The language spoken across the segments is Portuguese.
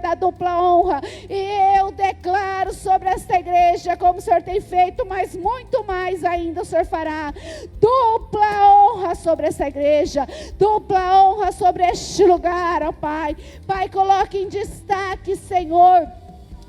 da dupla honra. E eu declaro sobre esta igreja, como o Senhor tem feito, mas muito mais ainda o Senhor fará. Dupla honra sobre essa igreja, dupla honra sobre este lugar, ó Pai. Pai, coloque em destaque, Senhor,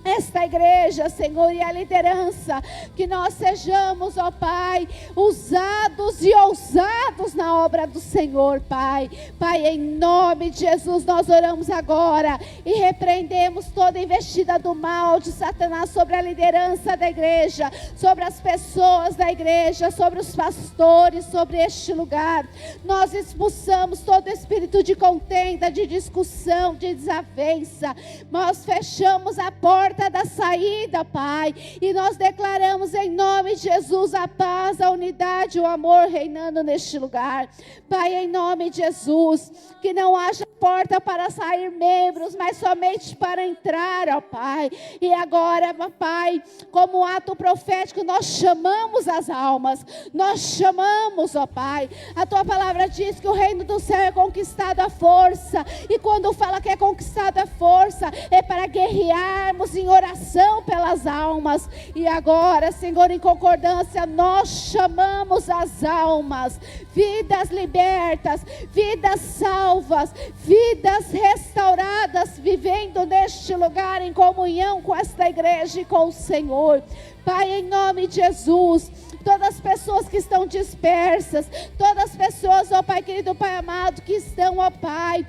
esta igreja, Senhor, e a liderança, que nós sejamos, ó Pai, usados e ousados na obra do Senhor, Pai. Pai, em nome de Jesus, nós oramos agora e repreendemos toda investida do mal de Satanás sobre a liderança da igreja, sobre as pessoas da igreja, sobre os pastores, sobre este lugar. Nós expulsamos todo espírito de contenda, de discussão, de desavença. Nós fechamos a porta da saída, Pai, e nós declaramos em nome de Jesus a paz, a unidade, o amor reinando neste lugar. Pai, em nome de Jesus, que não haja porta para sair membros, mas somente para entrar, ó Pai. E agora, Pai, como ato profético, nós chamamos as almas, nós chamamos, ó Pai. A Tua palavra diz que o reino do céu é conquistado à força, e quando fala que é conquistado à força, é para guerrearmos em oração pelas almas. E agora, Senhor, em concordância, nós chamamos as almas, vidas libertas, vidas salvas, vidas restauradas, vivendo neste lugar em comunhão com esta igreja e com o Senhor. Pai, em nome de Jesus, todas as pessoas que estão dispersas, todas as pessoas, ó Pai querido, Pai amado, que estão, ó Pai,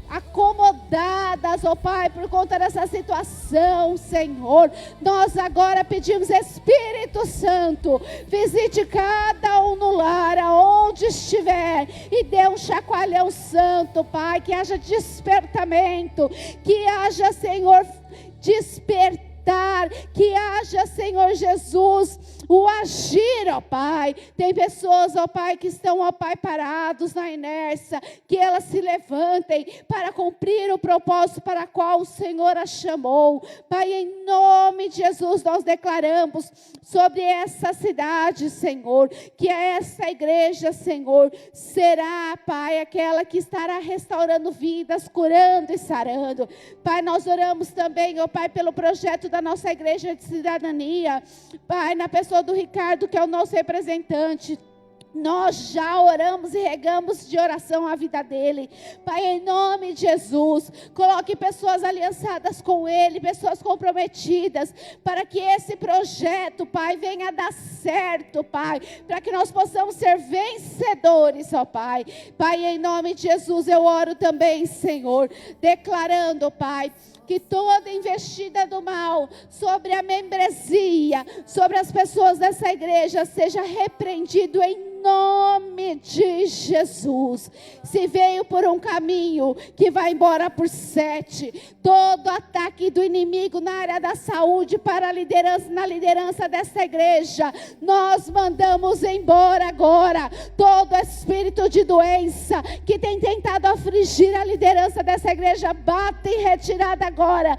acomodadas, ó Pai, por conta dessa situação, Senhor, nós agora pedimos, Espírito Santo, visite cada um no lar, aonde estiver, e dê um chacoalhão santo, Pai, que haja despertamento, que haja, Senhor, despertar, que haja, Senhor Jesus, o agir, ó Pai. Tem pessoas, ó Pai, que estão, ó Pai, parados na inércia, que elas se levantem para cumprir o propósito para o qual o Senhor as chamou. Pai, em nome de Jesus, nós declaramos sobre essa cidade, Senhor, que essa igreja, Senhor, será, Pai, aquela que estará restaurando vidas, curando e sarando. Pai, nós oramos também, ó Pai, pelo projeto da nossa igreja de cidadania, Pai, na pessoa do Ricardo, que é o nosso representante. Nós já oramos e regamos de oração a vida dele. Pai, em nome de Jesus, coloque pessoas aliançadas com ele, pessoas comprometidas, para que esse projeto, Pai, venha a dar certo, Pai, para que nós possamos ser vencedores, ó Pai. Pai, em nome de Jesus, eu oro também, Senhor, declarando, Pai, que toda investida do mal sobre a membresia, sobre as pessoas dessa igreja, seja repreendido em nome de Jesus. Se veio por um caminho, que vai embora por 7. Todo ataque do inimigo na área da saúde para a liderança, na liderança dessa igreja, nós mandamos embora agora. Todo espírito de doença que tem tentado afligir a liderança dessa igreja, bata em retirada agora.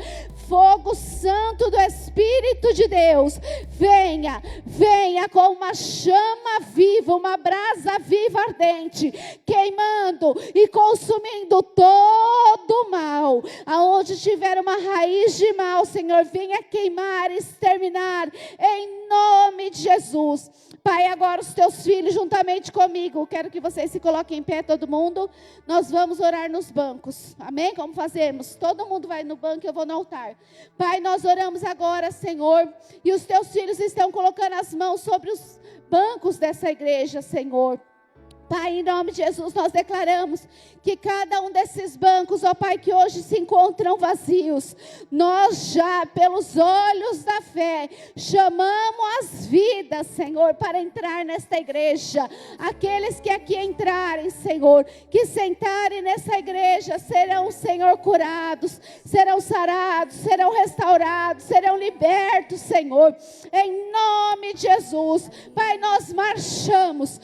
Fogo santo do Espírito de Deus, venha, venha com uma chama viva, uma brasa viva ardente, queimando e consumindo todo o mal. Aonde tiver uma raiz de mal, Senhor, venha queimar e exterminar, em nome de Jesus. Pai, agora os teus filhos juntamente comigo, quero que vocês se coloquem em pé, todo mundo. Nós vamos orar nos bancos, amém? Como fazemos? Todo mundo vai no banco e eu vou no altar. Pai, nós oramos agora, Senhor, e os teus filhos estão colocando as mãos sobre os bancos dessa igreja, Senhor. Pai, em nome de Jesus, nós declaramos que cada um desses bancos, ó Pai, que hoje se encontram vazios, nós já, pelos olhos da fé, chamamos as vidas, Senhor, para entrar nesta igreja. Aqueles que aqui entrarem, Senhor, que sentarem nessa igreja, serão, Senhor, curados, serão sarados, serão restaurados, serão libertos, Senhor, em nome de Jesus. Pai, nós marchamos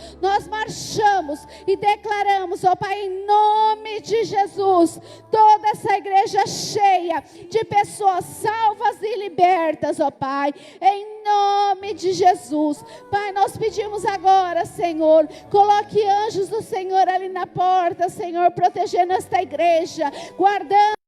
e declaramos, ó Pai, em nome de Jesus, toda essa igreja cheia de pessoas salvas e libertas, ó Pai, em nome de Jesus. Pai, nós pedimos agora, Senhor, coloque anjos do Senhor ali na porta, Senhor, protegendo esta igreja, guardando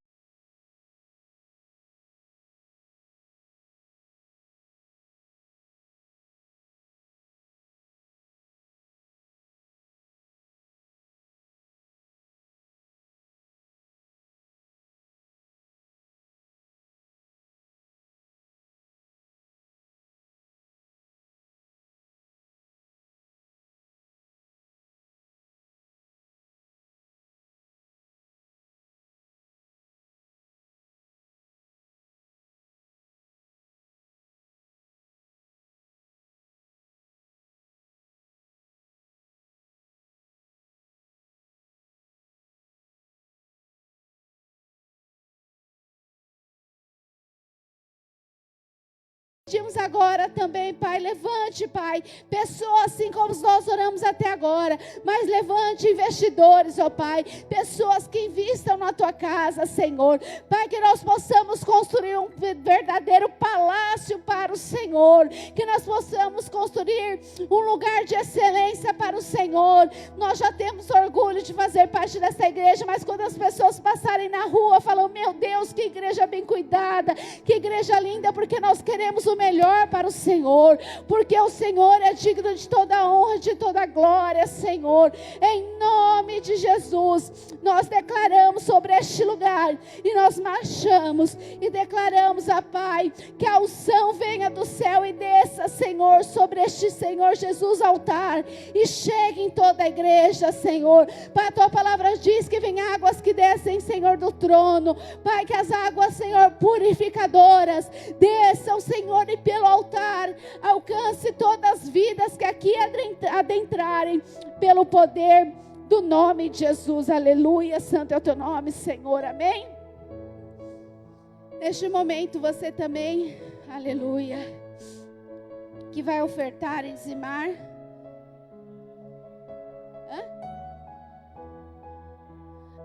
Pedimos agora também, Pai, levante, Pai, pessoas assim como nós oramos até agora, mas levante investidores, ó Pai, pessoas que investam na Tua casa, Senhor. Pai, que nós possamos construir um verdadeiro palácio para o Senhor, que nós possamos construir um lugar de excelência para o Senhor. Nós já temos orgulho de fazer parte dessa igreja, mas quando as pessoas passarem na rua, falam, meu Deus, que igreja bem cuidada, que igreja linda, porque nós queremos o melhor para o Senhor, porque o Senhor é digno de toda honra, de toda glória, Senhor. Em nome de Jesus, nós declaramos sobre este lugar, e nós marchamos, e declaramos a Pai, que a unção venha do céu e desça, Senhor, sobre este, Senhor Jesus, altar, e chegue em toda a igreja, Senhor. Pai, a Tua palavra diz que vem águas que descem, Senhor, do trono. Pai, que as águas, Senhor, purificadoras, desçam, Senhor, e pelo altar alcance todas as vidas que aqui adentrarem, pelo poder do nome de Jesus. Aleluia, santo é o Teu nome, Senhor, amém? Neste momento você também, aleluia, que vai ofertar e dizimar.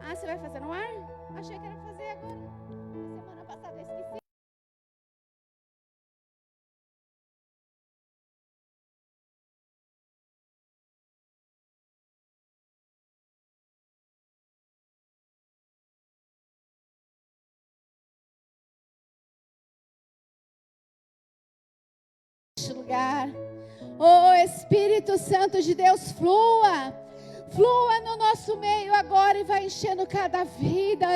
Você vai fazer no ar? Achei que era fazer agora. Semana passada eu esqueci. Este lugar. Oh, Espírito Santo de Deus, flua. Flua no nosso meio agora e vai enchendo cada vida.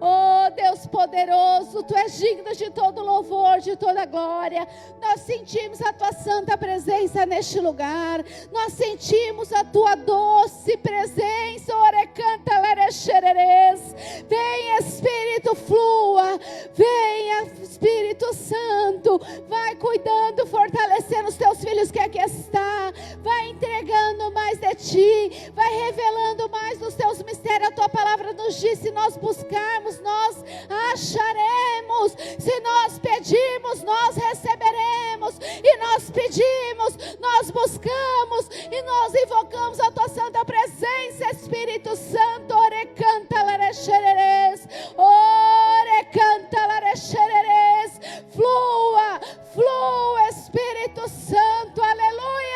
Oh, Deus poderoso, Tu és digno de todo louvor, de toda glória. Nós sentimos a Tua santa presença neste lugar. Nós sentimos a Tua doce presença. Vem, Espírito, flua. Venha, Espírito Santo. Vai cuidando, fortalecendo os Teus filhos que aqui está. Vai entregando mais de Ti. Vai revelando mais dos Teus mistérios. A Tua palavra nos diz, se nós buscarmos, nós acharemos. Se nós pedirmos, nós receberemos. E nós pedimos, nós buscamos e nós invocamos a Tua santa presença, Espírito Santo. Orecanta larechereres, orecanta larechereres. Flua, flua, Espírito Santo, aleluia.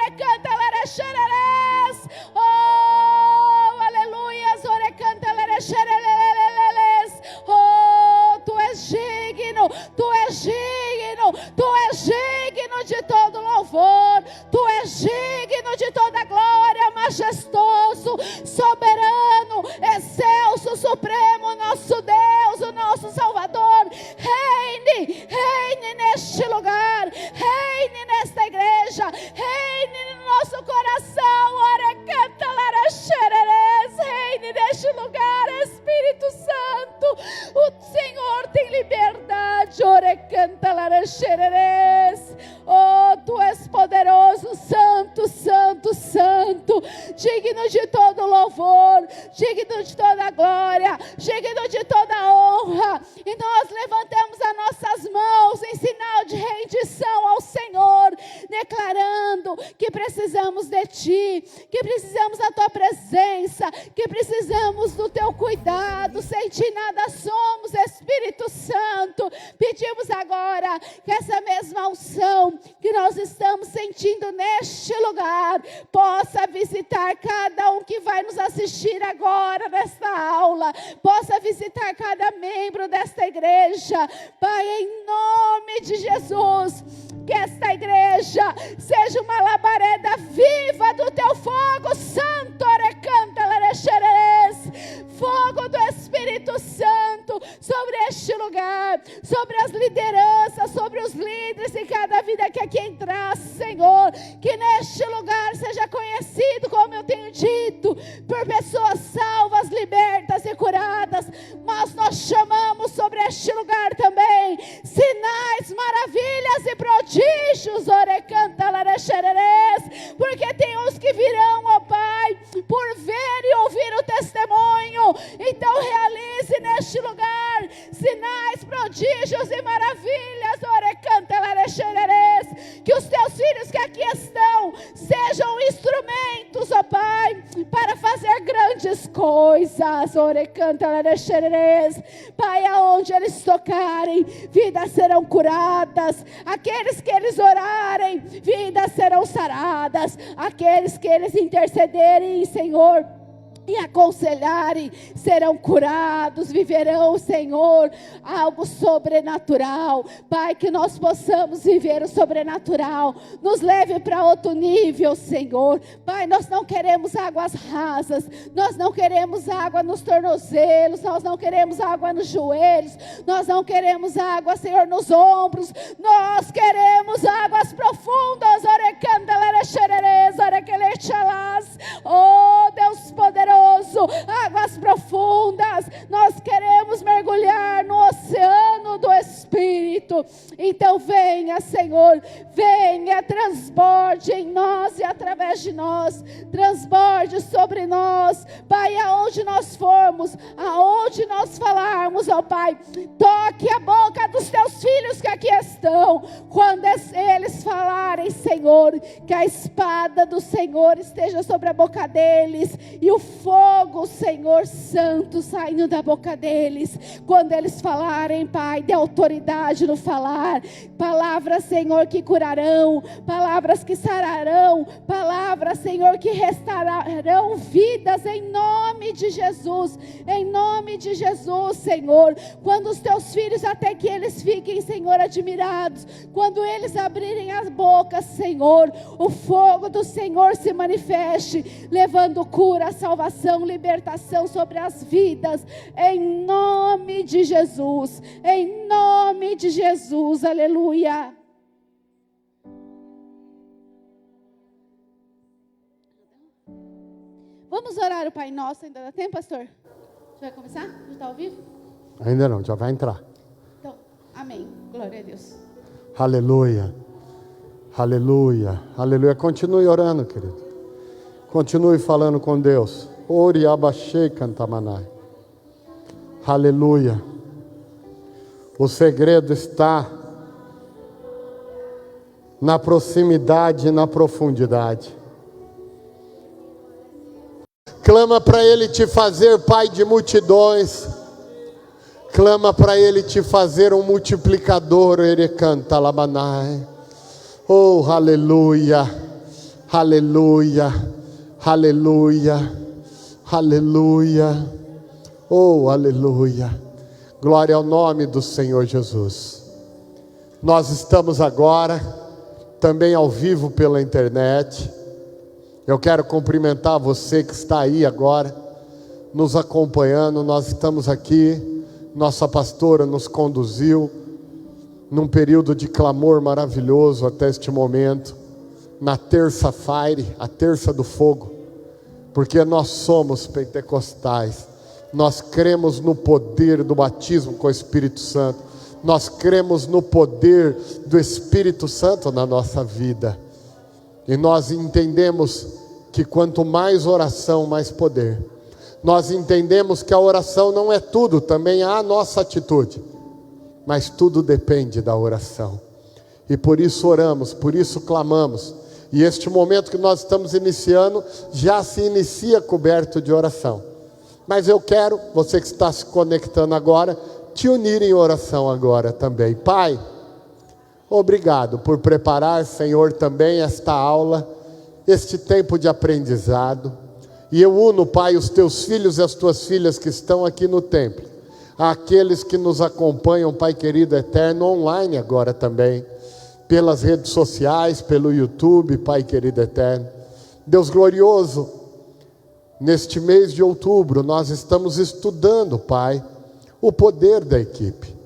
Orecanta larechereres, oh, aleluia. Orecanta larechereres, oh, Tu és digno, Tu és digno, Tu és digno de todo louvor, Tu és digno de toda glória, majestoso, soberano, excelso, supremo, nosso Deus, o nosso Salvador. Reine, reine neste lugar, reine nesta igreja, reine no nosso coração. Orecanta larechereres, reine neste lugar, Espírito Santo. O Senhor tem liberdade. Orecanta larechereres. Oh, Tu és poderoso, santo, santo, santo, digno de todo louvor, digno de toda glória, digno de toda honra. E nós levantamos as nossas mãos em sinal de rendição ao Senhor, declarando que precisamos de Ti, que precisamos da Tua presença, que precisamos do Teu cuidado. Sem Ti nada somos, Espírito Santo. Pedimos agora que essa mesma unção que nós estamos sentindo neste lugar possa visitar cada um que vai nos assistir agora nesta aula, possa visitar cada membro desta igreja. Pai, em nome de Jesus, que esta igreja seja uma labareda viva do Teu fogo santo, fogo do Espírito Santo sobre este lugar, sobre as lideranças, sobre os líderes e cada vida que aqui entrar, Senhor, que neste lugar seja conhecido, como eu tenho dito, por pessoas salvas, libertas e curadas. Mas nós chamamos sobre este lugar também sinais, maravilhas e prodígios, porque tem uns que virão, ó Pai, por ver e ouvir o testemunho. Então realize neste lugar sinais, prodígios e maravilhas, orecanta larexereres, que os teus filhos que aqui estão sejam instrumentos, ó Pai, para fazer grandes coisas, orecanta larexereres. Pai, aonde eles tocarem, vidas serão curadas, aqueles que eles orarem, vidas serão saradas, aqueles que eles intercederem, Senhor, e aconselharem, serão curados, viverão, Senhor, algo sobrenatural. Pai, que nós possamos viver o sobrenatural, nos leve para outro nível, Senhor. Pai, nós não queremos águas rasas, nós não queremos água nos tornozelos, nós não queremos água nos joelhos, nós não queremos água, Senhor, nos ombros, nós queremos águas profundas, oh Deus poderoso, águas profundas, nós queremos mergulhar no oceano do Espírito. Então venha, Senhor, venha, transborde em nós e através de nós, transborde sobre nós, Pai, aonde nós formos, aonde nós falarmos, ó Pai, toque a boca dos teus filhos que aqui estão, quando eles falarem, Senhor, que a espada do Senhor esteja sobre a boca deles, e o fogo, Senhor Santo, saindo da boca deles, quando eles falarem, Pai, dê autoridade no falar, palavras, Senhor, que curarão, palavras que sararão, palavras, Senhor, que restaurarão vidas, em nome de Jesus, Senhor, quando os teus filhos, até que eles fiquem, Senhor, admirados, quando eles abrirem as bocas, Senhor, o fogo do Senhor se manifeste, levando cura, salvação, libertação sobre as vidas, em nome de Jesus, aleluia. Vamos orar o Pai Nosso, ainda dá tempo, pastor? Já vai começar? Já está ao vivo? Ainda não, já vai entrar. Então, amém, glória a Deus. Aleluia, aleluia, aleluia. Continue orando, querido. Continue falando com Deus. Ori abaixei cantamanai. Aleluia. O segredo está na proximidade e na profundidade. Clama para Ele te fazer pai de multidões. Clama para Ele te fazer um multiplicador. Ele canta labanai. Oh, aleluia, aleluia, aleluia, aleluia. Oh, aleluia. Glória ao nome do Senhor Jesus. Nós estamos agora também ao vivo pela internet. Eu quero cumprimentar você que está aí agora, nos acompanhando. Nós estamos aqui, nossa pastora nos conduziu num período de clamor maravilhoso até este momento, na terça-feira, a terça do fogo, porque nós somos pentecostais, nós cremos no poder do batismo com o Espírito Santo, nós cremos no poder do Espírito Santo na nossa vida. E nós entendemos que quanto mais oração, mais poder. Nós entendemos que a oração não é tudo, também há a nossa atitude. Mas tudo depende da oração. E por isso oramos, por isso clamamos. E este momento que nós estamos iniciando, já se inicia coberto de oração. Mas eu quero, você que está se conectando agora, te unir em oração agora também. Pai, obrigado por preparar, Senhor, também esta aula, este tempo de aprendizado. E eu uno, Pai, os teus filhos e as tuas filhas que estão aqui no templo, àqueles que nos acompanham, Pai querido eterno, online agora também, pelas redes sociais, pelo YouTube, Pai querido eterno. Deus glorioso, neste mês de outubro, nós estamos estudando, Pai, o poder da equipe.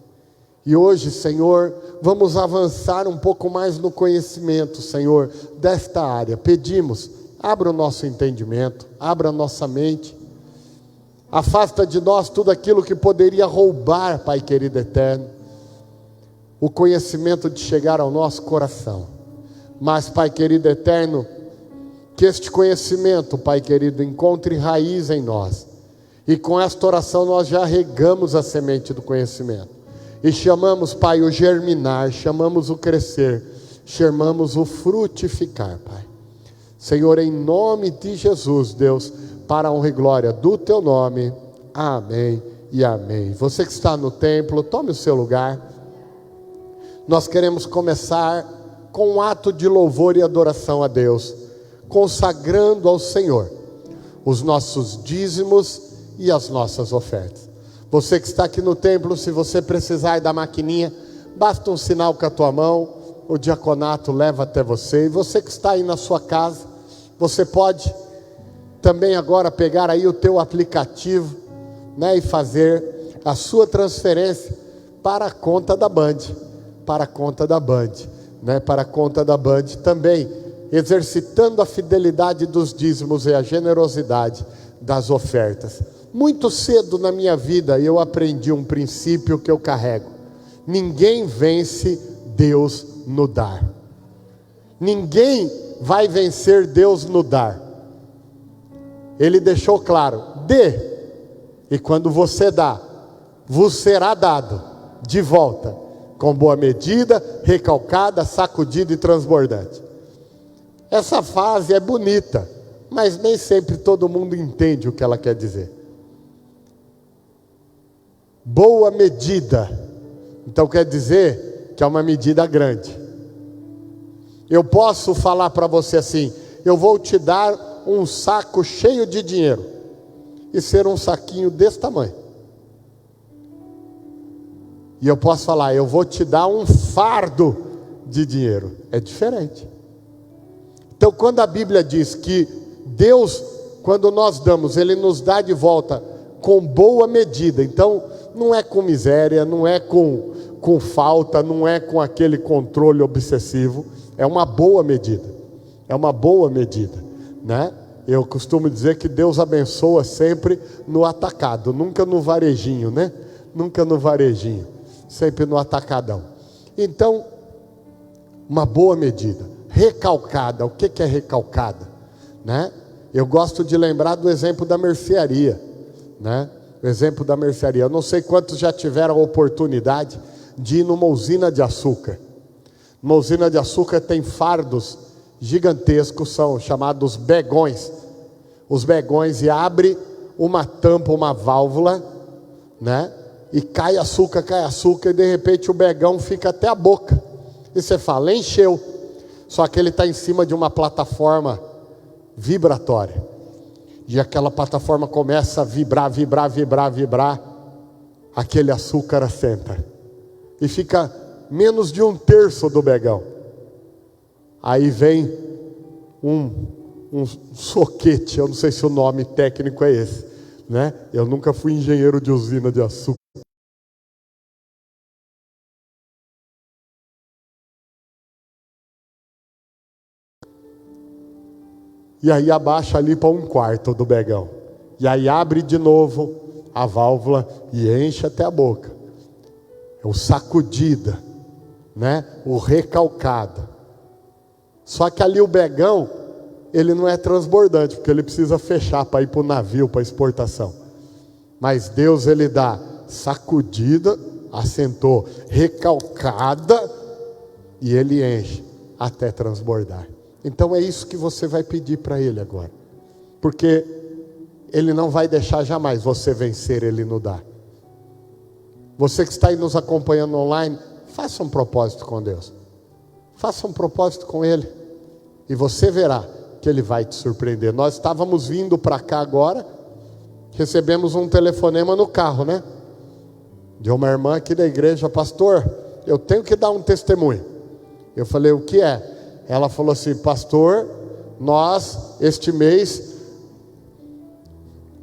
E hoje, Senhor, vamos avançar um pouco mais no conhecimento, Senhor, desta área. Pedimos, abra o nosso entendimento, abra a nossa mente, afasta de nós tudo aquilo que poderia roubar, Pai querido eterno, o conhecimento de chegar ao nosso coração. Mas, Pai querido eterno, que este conhecimento, Pai querido, encontre raiz em nós. E com esta oração nós já regamos a semente do conhecimento. E chamamos, Pai, o germinar, chamamos o crescer, chamamos o frutificar, Pai. Senhor, em nome de Jesus, Deus, para a honra e glória do Teu nome. Amém e amém. Você que está no templo, tome o seu lugar. Nós queremos começar com um ato de louvor e adoração a Deus, consagrando ao Senhor os nossos dízimos e as nossas ofertas. Você que está aqui no templo, se você precisar da maquininha, basta um sinal com a tua mão, o diaconato leva até você. E você que está aí na sua casa, você pode também agora pegar aí o teu aplicativo, né, e fazer a sua transferência para a conta da Band, para a conta da Band, né, para a conta da Band também, exercitando a fidelidade dos dízimos e a generosidade das ofertas. Muito cedo na minha vida eu aprendi um princípio que eu carrego: ninguém vence Deus no dar. Ninguém vai vencer Deus no dar. Ele deixou claro: dê, e quando você dá, vos será dado de volta, com boa medida, recalcada, sacudida e transbordante. Essa frase é bonita, mas nem sempre todo mundo entende o que ela quer dizer. Boa medida, então quer dizer que é uma medida grande. Eu posso falar para você assim: eu vou te dar um saco cheio de dinheiro, e ser um saquinho desse tamanho. E eu posso falar: eu vou te dar um fardo de dinheiro. É diferente. Então, quando a Bíblia diz que Deus, quando nós damos, Ele nos dá de volta com boa medida. Então, não é com miséria, não é com falta, não é com aquele controle obsessivo. É uma boa medida. É uma boa medida, né? Eu costumo dizer que Deus abençoa sempre no atacado, nunca no varejinho, né? Nunca no varejinho, sempre no atacadão. Então, uma boa medida. Recalcada, o que é recalcada, né? Eu gosto de lembrar do exemplo da mercearia, né? O exemplo da mercearia. Eu não sei quantos já tiveram a oportunidade de ir numa usina de açúcar. Uma usina de açúcar tem fardos gigantescos, são chamados begões. Os begões, e abre uma tampa, uma válvula, né? E cai açúcar, e de repente o begão fica até a boca. E você fala: encheu. Só que ele está em cima de uma plataforma vibratória. E aquela plataforma começa a vibrar. Aquele açúcar assenta. E fica menos de 1/3 do begão. Aí vem um soquete, eu não sei se o nome técnico é esse, né? Eu nunca fui engenheiro de usina de açúcar. E aí abaixa ali para 1/4 do begão. E aí abre de novo a válvula e enche até a boca. É o sacudida, né? O recalcada. Só que ali o begão, ele não é transbordante, porque ele precisa fechar para ir para o navio, para exportação. Mas Deus, Ele dá sacudida, assentou, recalcada, e Ele enche até transbordar. Então é isso que você vai pedir para Ele agora, porque Ele não vai deixar jamais você vencer Ele no dar. Você que está aí nos acompanhando online, faça um propósito com Deus, faça um propósito com Ele, e você verá que Ele vai te surpreender. Nós estávamos vindo para cá agora, recebemos um telefonema no carro, né? De uma irmã aqui da igreja: pastor, eu tenho que dar um testemunho. Eu falei: o que é? Ela falou assim: pastor, nós este mês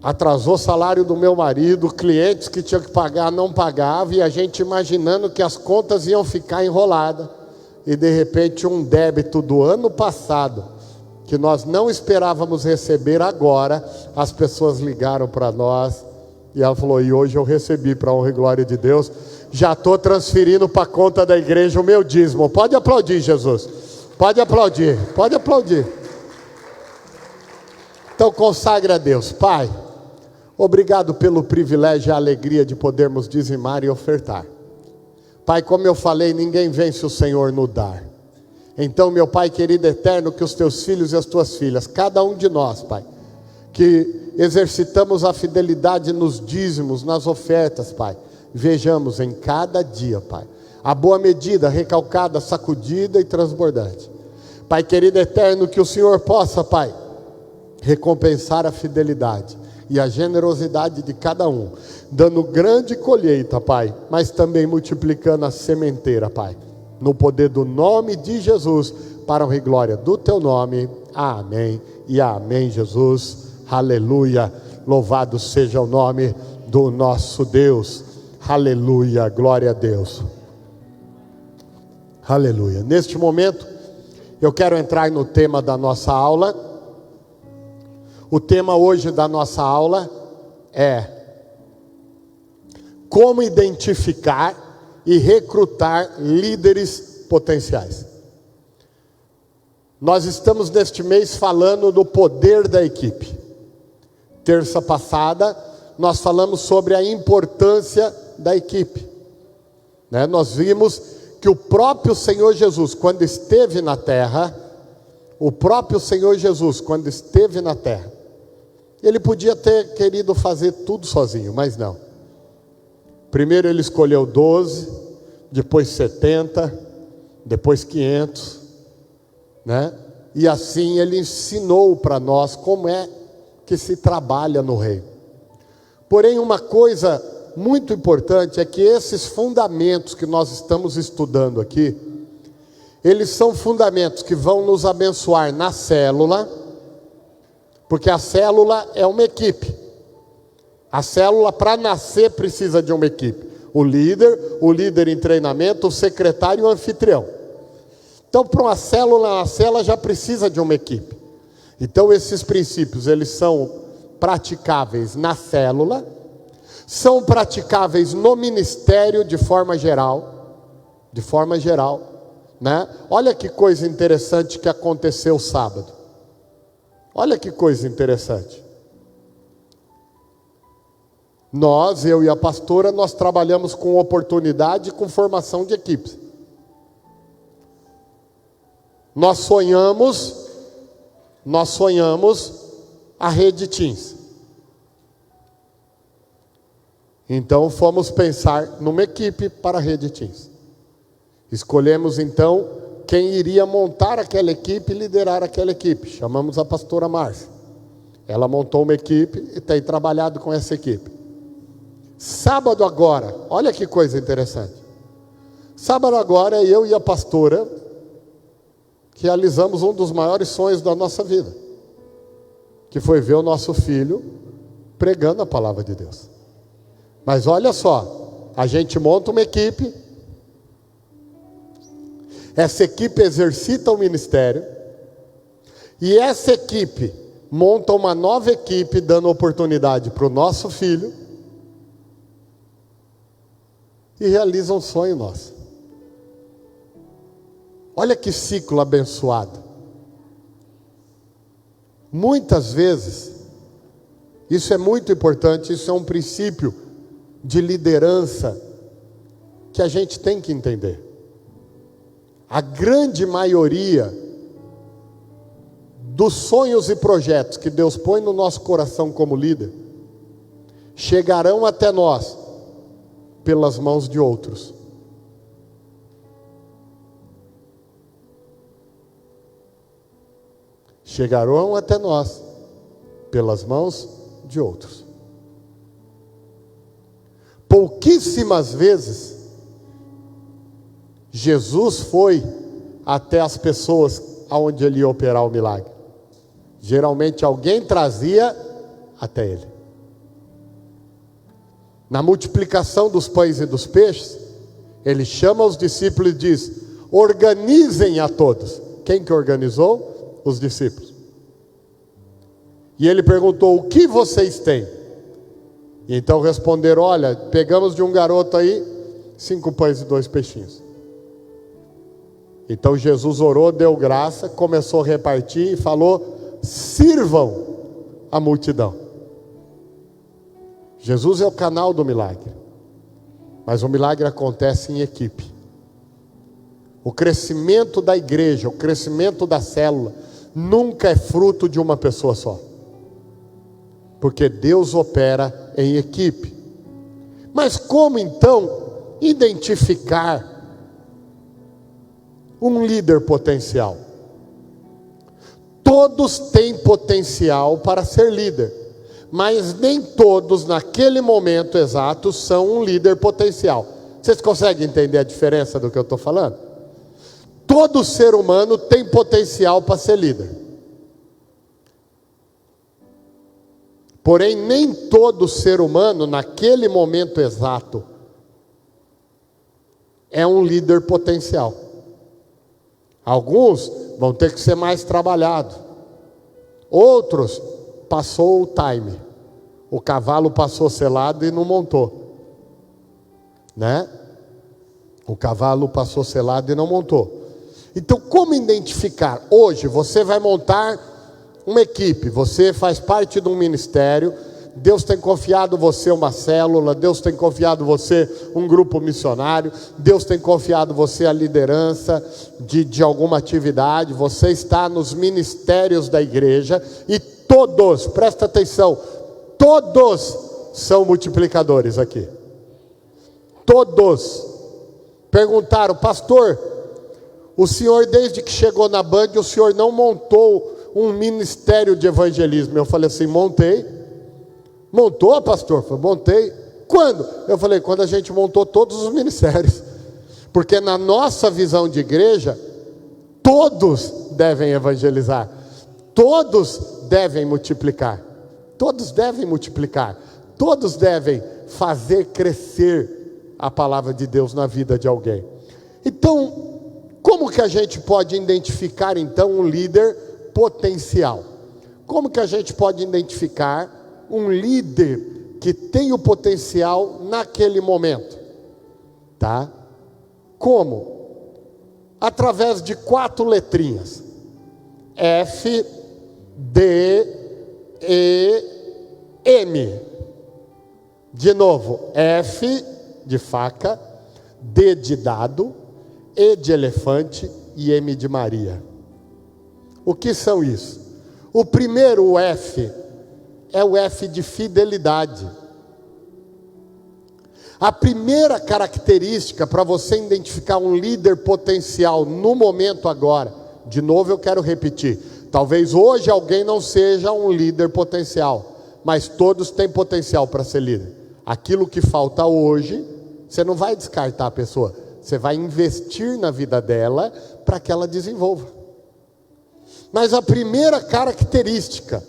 atrasou o salário do meu marido, clientes que tinham que pagar não pagavam, e a gente imaginando que as contas iam ficar enroladas, e de repente um débito do ano passado, que nós não esperávamos receber agora, as pessoas ligaram para nós, e ela falou: e hoje eu recebi, para a honra e glória de Deus, já estou transferindo para a conta da igreja o meu dízimo. Pode aplaudir, Jesus, pode aplaudir, pode aplaudir. Então consagre a Deus. Pai, obrigado pelo privilégio e a alegria de podermos dizimar e ofertar. Pai, como eu falei, ninguém vence o Senhor no dar. Então, meu Pai querido eterno, que os teus filhos e as tuas filhas, cada um de nós, Pai, que exercitamos a fidelidade nos dízimos, nas ofertas, Pai, vejamos em cada dia, Pai, a boa medida, recalcada, sacudida e transbordante. Pai querido eterno, que o Senhor possa, Pai, recompensar a fidelidade e a generosidade de cada um, dando grande colheita, Pai, mas também multiplicando a sementeira, Pai, no poder do nome de Jesus, para a honra e glória do teu nome. Amém e amém, Jesus. Aleluia. Louvado seja o nome do nosso Deus. Aleluia. Glória a Deus. Aleluia. Neste momento, eu quero entrar no tema da nossa aula. O tema hoje da nossa aula é como identificar e recrutar líderes potenciais. Nós estamos neste mês falando do poder da equipe. Terça passada, nós falamos sobre a importância da equipe, né? Nós vimos que o próprio Senhor Jesus, quando esteve na terra, ele podia ter querido fazer tudo sozinho, mas não. Primeiro ele escolheu 12, depois 70, depois 500, né? E assim ele ensinou para nós como é que se trabalha no reino. Porém, uma coisa muito importante é que esses fundamentos que nós estamos estudando aqui, eles são fundamentos que vão nos abençoar na célula, porque a célula é uma equipe. A célula, para nascer, precisa de uma equipe. O líder em treinamento, o secretário e o anfitrião. Então, para uma célula nascer, ela já precisa de uma equipe. Então, esses princípios, eles são praticáveis na célula, são praticáveis no ministério de forma geral, né? Olha que coisa interessante que aconteceu sábado. Olha que coisa interessante. Eu e a pastora, nós trabalhamos com oportunidade e com formação de equipes. Nós sonhamos a rede Teams. Então fomos pensar numa equipe para a rede Teams. Escolhemos então quem iria montar aquela equipe e liderar aquela equipe. Chamamos a pastora Márcia. Ela montou uma equipe e tem trabalhado com essa equipe. Sábado agora, olha que coisa interessante. Sábado agora, eu e a pastora realizamos um dos maiores sonhos da nossa vida, que foi ver o nosso filho pregando a palavra de Deus. Mas olha só, a gente monta uma equipe, essa equipe exercita o ministério, e essa equipe monta uma nova equipe, dando oportunidade para o nosso filho, e realiza um sonho nosso. Olha que ciclo abençoado. Muitas vezes, isso é muito importante, isso é um princípio de liderança que a gente tem que entender. A grande maioria dos sonhos e projetos que Deus põe no nosso coração como líder, chegarão até nós pelas mãos de outros. Chegarão até nós pelas mãos de outros. Pouquíssimas vezes Jesus foi até as pessoas aonde ele ia operar o milagre. Geralmente alguém trazia até ele. Na multiplicação dos pães e dos peixes, ele chama os discípulos e diz: organizem a todos. Quem que organizou? Os discípulos. E ele perguntou: o que vocês têm? E então responderam: olha, pegamos de um garoto aí 5 pães e 2 peixinhos. Então Jesus orou, deu graça, começou a repartir e falou: sirvam a multidão. Jesus é o canal do milagre. Mas o milagre acontece em equipe. O crescimento da igreja, o crescimento da célula, nunca é fruto de uma pessoa só. Porque Deus opera em equipe. Mas como então identificar um líder potencial? Todos têm potencial para ser líder, mas nem todos naquele momento exato são um líder potencial. Vocês conseguem entender a diferença do que eu estou falando? Todo ser humano tem potencial para ser líder. Porém, nem todo ser humano naquele momento exato é um líder potencial. Alguns vão ter que ser mais trabalhados. Outros, passou o time. O cavalo passou selado e não montou. Né? O cavalo passou selado e não montou. Então, como identificar? Hoje, você vai montar uma equipe. Você faz parte de um ministério. Deus tem confiado você uma célula, Deus tem confiado você um grupo missionário, Deus tem confiado você a liderança de alguma atividade, você está nos ministérios da igreja e todos, presta atenção, todos são multiplicadores aqui. Todos. Perguntaram, pastor, o senhor desde que chegou na Band, o senhor não montou um ministério de evangelismo? Eu falei assim, montei. Montou, pastor? Eu falei, montei. Quando? Eu falei, quando a gente montou todos os ministérios. Porque na nossa visão de igreja, todos devem evangelizar. Todos devem multiplicar. Todos devem multiplicar. Todos devem fazer crescer a palavra de Deus na vida de alguém. Então, como que a gente pode identificar então um líder potencial? Como que a gente pode identificar um líder que tem o potencial naquele momento? Tá? Como? Através de 4 letrinhas. F, D, E, M. De novo, F de faca, D de dado, E de elefante e M de Maria. O que são isso? O primeiro, o F, é o F de fidelidade. A primeira característica para você identificar um líder potencial no momento agora, de novo eu quero repetir, talvez hoje alguém não seja um líder potencial, mas todos têm potencial para ser líder. Aquilo que falta hoje, você não vai descartar a pessoa, você vai investir na vida dela para que ela desenvolva. Mas a primeira característica,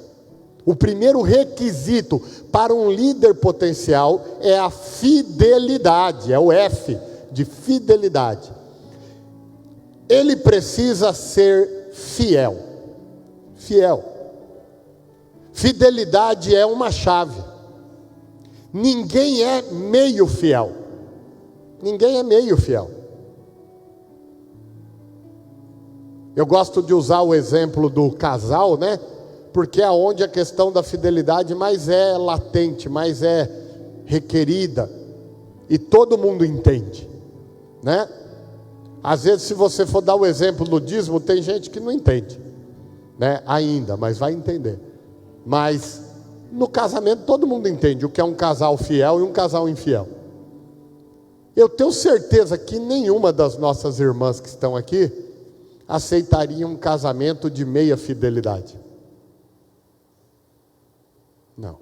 o primeiro requisito para um líder potencial é a fidelidade, é o F de fidelidade. Ele precisa ser fiel. Fiel. Fidelidade é uma chave. Ninguém é meio fiel. Ninguém é meio fiel. Eu gosto de usar o exemplo do casal, né? Porque é onde a questão da fidelidade mais é latente, mais é requerida, e todo mundo entende, né? Às vezes, se você for dar o exemplo do dízimo, tem gente que não entende, né? Ainda, mas vai entender. Mas no casamento todo mundo entende o que é um casal fiel e um casal infiel. Eu tenho certeza que nenhuma das nossas irmãs que estão aqui aceitaria um casamento de meia fidelidade. Não.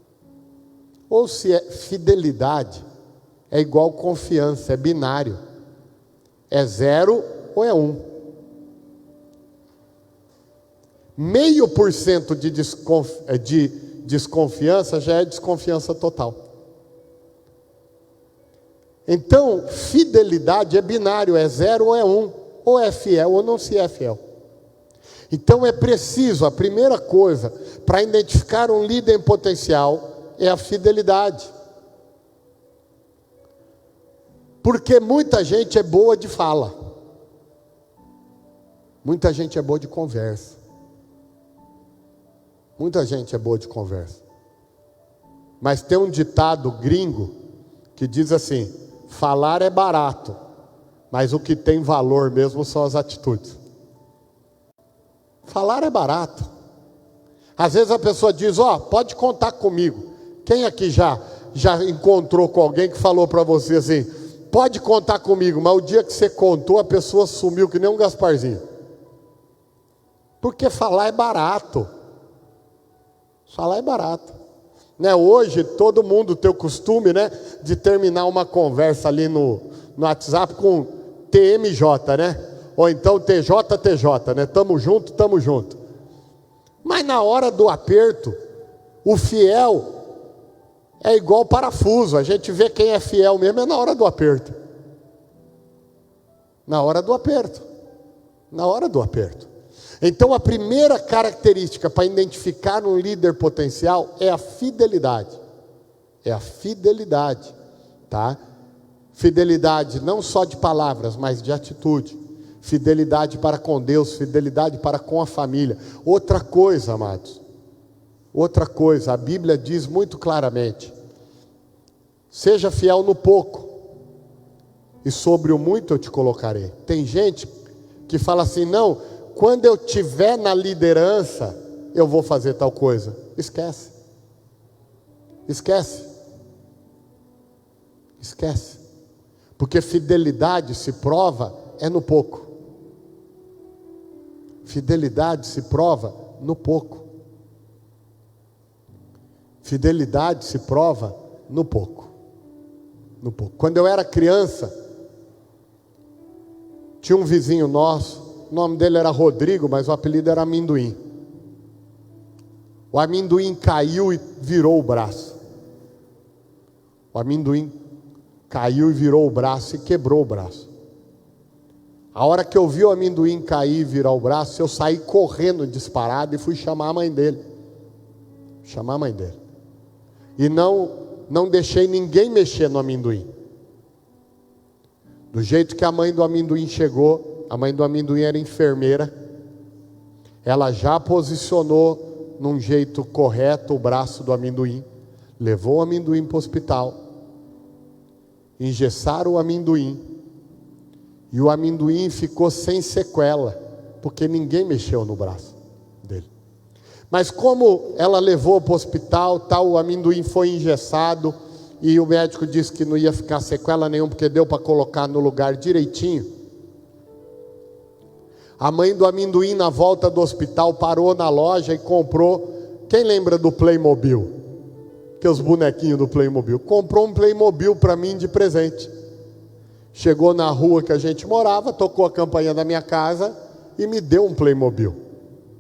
Ou se é fidelidade, é igual confiança, é binário. É 0 ou é 1. 0,5% de desconfiança já é desconfiança total. Então, fidelidade é binário, é 0 ou é 1. Ou é fiel ou não se é fiel. Então é preciso, a primeira coisa para identificar um líder em potencial é a fidelidade. Porque muita gente é boa de fala. Muita gente é boa de conversa. Muita gente é boa de conversa. Mas tem um ditado gringo que diz assim: Falar é barato, mas o que tem valor mesmo são as atitudes. Falar é barato. Às vezes a pessoa diz, pode contar comigo. Quem aqui já encontrou com alguém que falou para você assim, pode contar comigo, mas o dia que você contou, a pessoa sumiu que nem um Gasparzinho. Porque falar é barato. Falar é barato. Né? Hoje todo mundo tem o costume, né, de terminar uma conversa ali no WhatsApp com TMJ, né? Ou então TJ, né? Tamo junto. Mas na hora do aperto, o fiel é igual parafuso. A gente vê quem é fiel mesmo é na hora do aperto. Na hora do aperto. Então a primeira característica para identificar um líder potencial é a fidelidade. Tá? Fidelidade não só de palavras, mas de atitude. Fidelidade para com Deus, fidelidade para com a família. Outra coisa, amados. A Bíblia diz muito claramente: seja fiel no pouco, e sobre o muito eu te colocarei. Tem gente que fala assim, não, quando eu estiver na liderança, eu vou fazer tal coisa. Esquece. Porque fidelidade se prova no pouco. Fidelidade se prova no pouco. Quando eu era criança, tinha um vizinho nosso, o nome dele era Rodrigo, mas o apelido era Amendoim. O amendoim caiu e virou o braço. E quebrou o braço. A hora que eu vi o amendoim cair e virar o braço, eu saí correndo disparado e fui chamar a mãe dele. E não deixei ninguém mexer no amendoim. Do jeito que a mãe do amendoim chegou, a mãe do amendoim era enfermeira, ela já posicionou num jeito correto o braço do amendoim, levou o amendoim para o hospital, engessaram o amendoim, e o amendoim ficou sem sequela, porque ninguém mexeu no braço dele. Mas como ela levou para o hospital, o amendoim foi engessado, e o médico disse que não ia ficar sequela nenhuma, porque deu para colocar no lugar direitinho. A mãe do amendoim, na volta do hospital, parou na loja e comprou. Quem lembra do Playmobil? Que os bonequinhos do Playmobil. Comprou um Playmobil para mim de presente. Chegou na rua que a gente morava, tocou a campainha da minha casa e me deu um Playmobil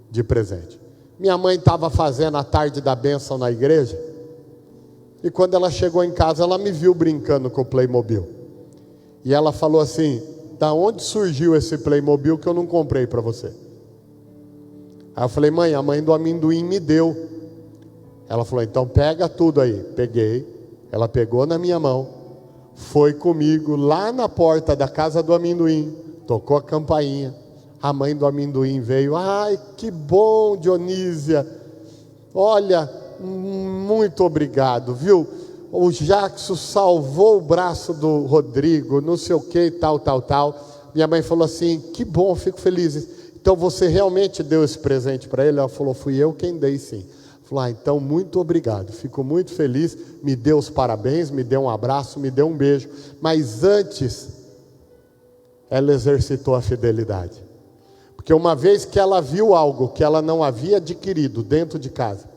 de presente. Minha mãe estava fazendo a tarde da bênção na igreja, e quando ela chegou em casa, ela me viu brincando com o Playmobil. E ela falou assim, da onde surgiu esse Playmobil que eu não comprei para você? Aí eu falei, mãe, a mãe do amendoim me deu. Ela falou, então pega tudo aí. Peguei, ela pegou na minha mão, foi comigo lá na porta da casa do amendoim, tocou a campainha, a mãe do amendoim veio, ai que bom, Dionísia, olha, muito obrigado, viu, o Jackson salvou o braço do Rodrigo, não sei o que, tal, minha mãe falou assim, que bom, fico feliz, então você realmente deu esse presente para ele? Ela falou, fui eu quem dei sim. Falou, então muito obrigado, fico muito feliz, me deu os parabéns, me deu um abraço, me deu um beijo, mas antes, ela exercitou a fidelidade, porque uma vez que ela viu algo que ela não havia adquirido dentro de casa,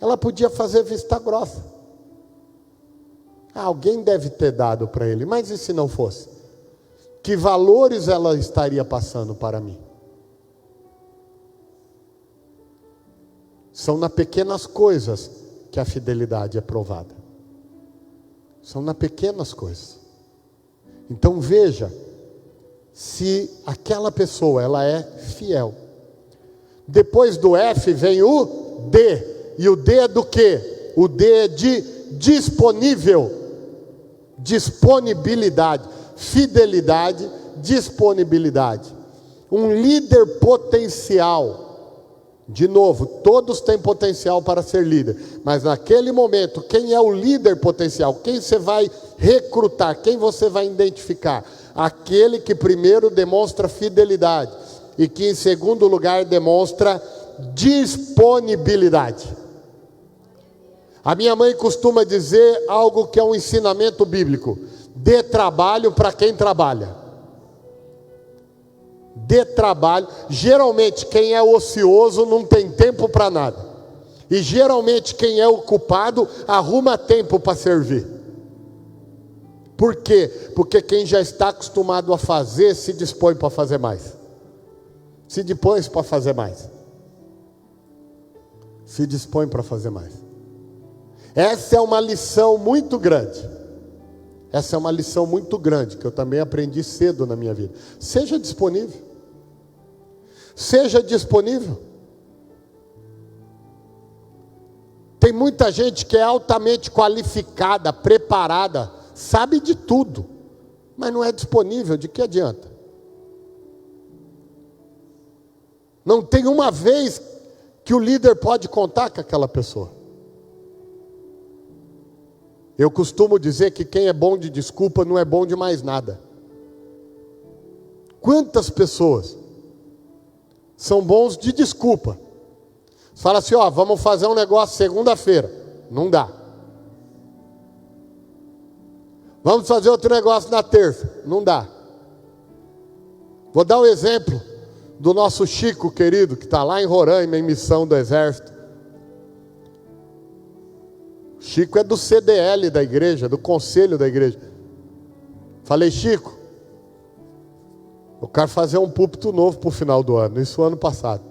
ela podia fazer vista grossa, alguém deve ter dado para ele, mas e se não fosse? Que valores ela estaria passando para mim? São nas pequenas coisas que a fidelidade é provada. São nas pequenas coisas. Então veja, se aquela pessoa ela é fiel. Depois do F vem o D. E o D é do quê? O D é de disponível. Disponibilidade. Fidelidade, disponibilidade. Um líder potencial De novo, todos têm potencial para ser líder, mas naquele momento, quem é o líder potencial? Quem você vai recrutar? Quem você vai identificar? Aquele que primeiro demonstra fidelidade e que em segundo lugar demonstra disponibilidade. A minha mãe costuma dizer algo que é um ensinamento bíblico: dê trabalho para quem trabalha. Dê trabalho. Geralmente quem é ocioso não tem tempo para nada. E geralmente quem é ocupado arruma tempo para servir. Por quê? Porque quem já está acostumado a fazer se dispõe para fazer mais. Se dispõe para fazer mais. Se dispõe para fazer mais. Essa é uma lição muito grande. Essa é uma lição muito grande que eu também aprendi cedo na minha vida. Seja disponível. Seja disponível. Tem muita gente que é altamente qualificada, preparada, sabe de tudo, mas não é disponível. De que adianta? Não tem uma vez que o líder pode contar com aquela pessoa. Eu costumo dizer que quem é bom de desculpa não é bom de mais nada. Quantas pessoas são bons de desculpa? Fala assim, ó, vamos fazer um negócio segunda-feira. Não dá. Vamos fazer outro negócio na terça. Não dá. Vou dar um exemplo do nosso Chico querido, que está lá em Roraima, em missão do exército. Chico é do CDL da igreja, do conselho da igreja. Falei, Chico, eu quero fazer um púlpito novo para o final do ano. Isso ano passado.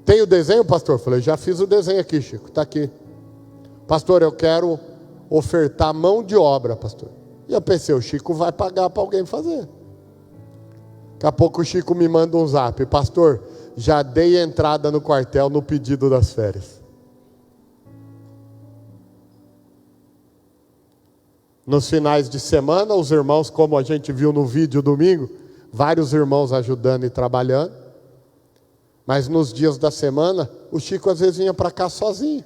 Tem o desenho, pastor? Falei, já fiz o desenho aqui, Chico, está aqui. Pastor, eu quero ofertar mão de obra, pastor. E eu pensei, o Chico vai pagar para alguém fazer. Daqui a pouco o Chico me manda um zap. Pastor, já dei entrada no quartel no pedido das férias. Nos finais de semana, os irmãos, como a gente viu no vídeo domingo, vários irmãos ajudando e trabalhando. Mas nos dias da semana, o Chico às vezes vinha para cá sozinho.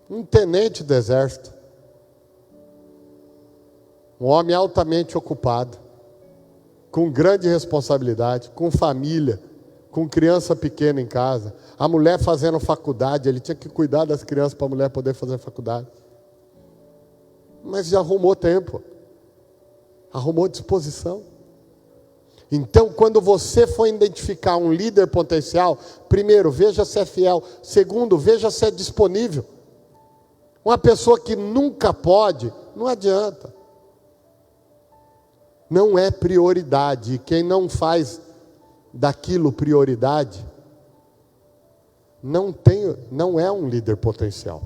Um tenente do exército. Um homem altamente ocupado. Com grande responsabilidade, com família, com criança pequena em casa. A mulher fazendo faculdade, ele tinha que cuidar das crianças para a mulher poder fazer faculdade. Mas já arrumou tempo. Arrumou disposição. Então, quando você for identificar um líder potencial, primeiro, veja se é fiel. Segundo, veja se é disponível. Uma pessoa que nunca pode, não adianta. Não é prioridade. E quem não faz daquilo prioridade, não é um líder potencial.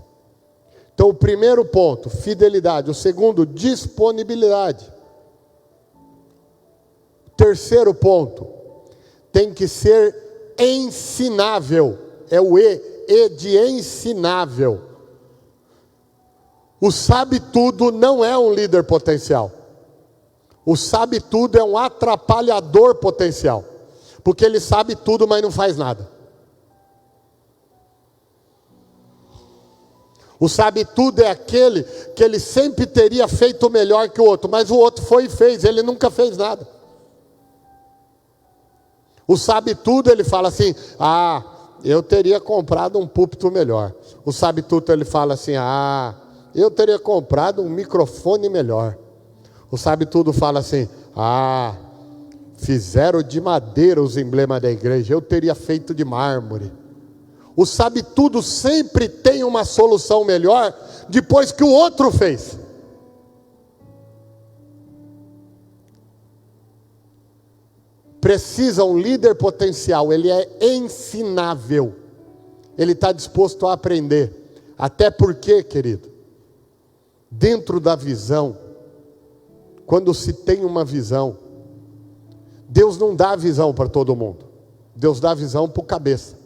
Então, o primeiro ponto, fidelidade. O segundo, disponibilidade. Terceiro ponto, tem que ser ensinável. É o E de ensinável. O sabe tudo não é um líder potencial. O sabe tudo é um atrapalhador potencial. Porque ele sabe tudo, mas não faz nada. O sabe tudo é aquele que ele sempre teria feito melhor que o outro, mas o outro foi e fez, ele nunca fez nada. O sabe tudo, ele fala assim, eu teria comprado um púlpito melhor. O sabe tudo, ele fala assim, eu teria comprado um microfone melhor. O sabe tudo fala assim, fizeram de madeira os emblemas da igreja, eu teria feito de mármore. O sabe tudo sempre tem uma solução melhor depois que o outro fez. Precisa um líder potencial, ele é ensinável. Ele está disposto a aprender. Até porque, querido, dentro da visão, quando se tem uma visão, Deus não dá visão para todo mundo. Deus dá visão para o cabeça.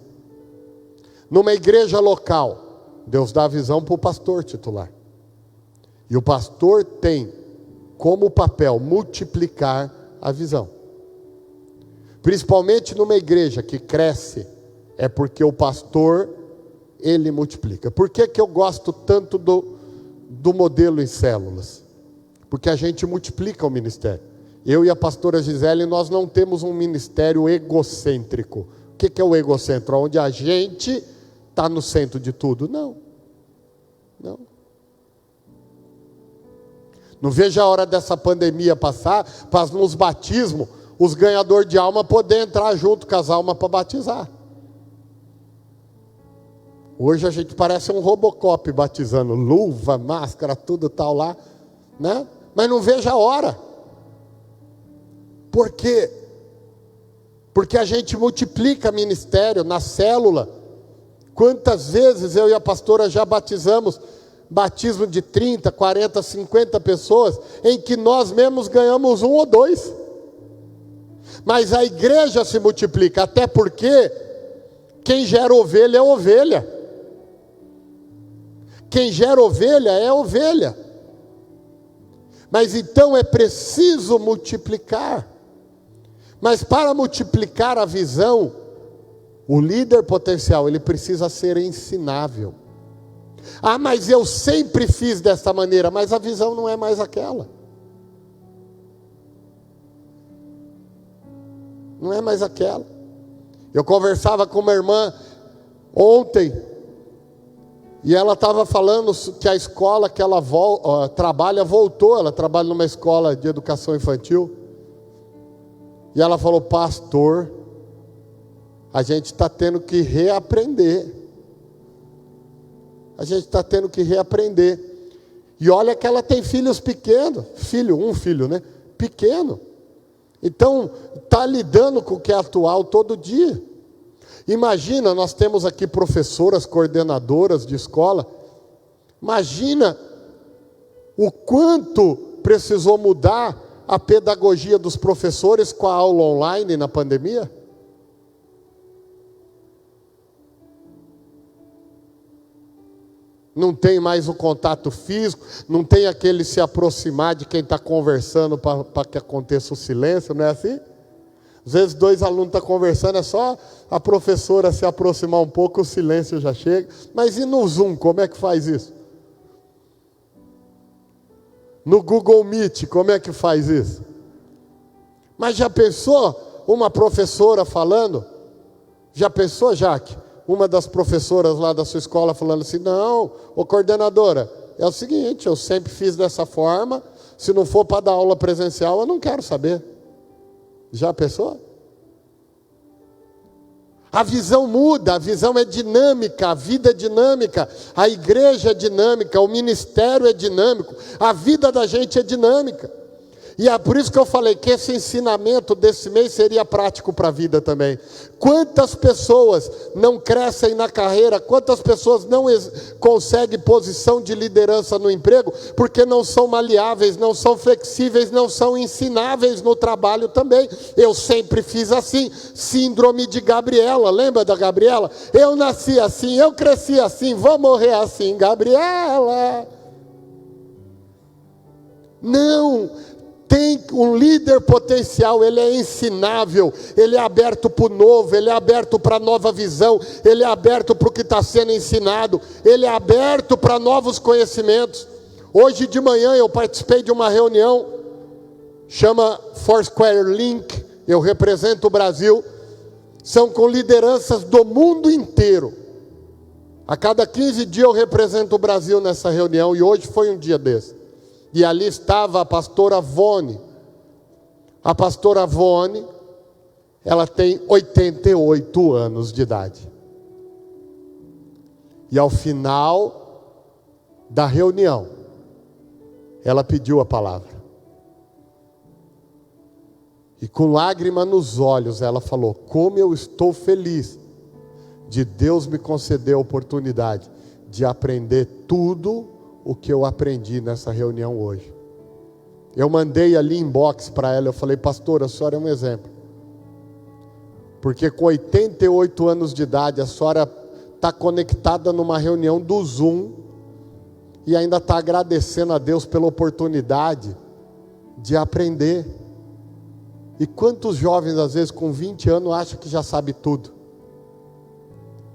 Numa igreja local, Deus dá visão para o pastor titular. E o pastor tem como papel multiplicar a visão. Principalmente numa igreja que cresce, é porque o pastor, ele multiplica. Por que eu gosto tanto do modelo em células? Porque a gente multiplica o ministério. Eu e a pastora Gisele, nós não temos um ministério egocêntrico. O que é o egocêntrico? Onde a gente está no centro de tudo? Não. Não vejo a hora dessa pandemia passar, para nos batismos, os ganhadores de alma poder entrar junto com as almas para batizar. Hoje a gente parece um Robocop batizando, luva, máscara, tudo tal lá, né? Mas não vejo a hora. Por quê? Porque a gente multiplica ministério na célula. Quantas vezes eu e a pastora já batizamos, batismo de 30, 40, 50 pessoas, em que nós mesmos ganhamos 1 ou 2. Mas a igreja se multiplica, até porque quem gera ovelha é ovelha. Quem gera ovelha é ovelha. Mas então é preciso multiplicar. Mas para multiplicar a visão, o líder potencial, ele precisa ser ensinável. Ah, mas eu sempre fiz dessa maneira, mas a visão não é mais aquela. Não é mais aquela. Eu conversava com uma irmã ontem, e ela estava falando que a escola que ela trabalha voltou. Ela trabalha numa escola de educação infantil. E ela falou: pastor, a gente está tendo que reaprender. A gente está tendo que reaprender. E olha que ela tem filhos pequenos. Um filho, né? Pequeno. Então, está lidando com o que é atual todo dia. Imagina, nós temos aqui professoras, coordenadoras de escola. Imagina o quanto precisou mudar a pedagogia dos professores com a aula online na pandemia. Não tem mais o contato físico, não tem aquele se aproximar de quem está conversando para que aconteça o silêncio, não é assim? Às vezes 2 alunos estão conversando, é só a professora se aproximar um pouco, o silêncio já chega. Mas e no Zoom, como é que faz isso? No Google Meet, como é que faz isso? Mas já pensou uma professora falando? Já pensou, Jaque? Uma das professoras lá da sua escola falando assim: não, ô coordenadora, é o seguinte, eu sempre fiz dessa forma, se não for para dar aula presencial, eu não quero saber. Já pensou? A visão muda, a visão é dinâmica, a vida é dinâmica, a igreja é dinâmica, o ministério é dinâmico, a vida da gente é dinâmica. E é por isso que eu falei que esse ensinamento desse mês seria prático para a vida também. Quantas pessoas não crescem na carreira, quantas pessoas não conseguem posição de liderança no emprego, porque não são maleáveis, não são flexíveis, não são ensináveis no trabalho também. Eu sempre fiz assim, síndrome de Gabriela, lembra da Gabriela? Eu nasci assim, eu cresci assim, vou morrer assim, Gabriela. Não. Tem um líder potencial, ele é ensinável, ele é aberto para o novo, ele é aberto para a nova visão, ele é aberto para o que está sendo ensinado, ele é aberto para novos conhecimentos. Hoje de manhã eu participei de uma reunião, chama Foursquare Link, eu represento o Brasil, são com lideranças do mundo inteiro. A cada 15 dias eu represento o Brasil nessa reunião, e hoje foi um dia desse. E ali estava a pastora Vone. A pastora Vone, ela tem 88 anos de idade. E ao final da reunião, ela pediu a palavra. E com lágrima nos olhos, ela falou: como eu estou feliz de Deus me conceder a oportunidade de aprender tudo o que eu aprendi nessa reunião hoje. Eu mandei ali inbox para ela, eu falei: pastora, a senhora é um exemplo. Porque com 88 anos de idade, a senhora está conectada numa reunião do Zoom e ainda está agradecendo a Deus pela oportunidade de aprender. E quantos jovens, às vezes, com 20 anos, acham que já sabe tudo?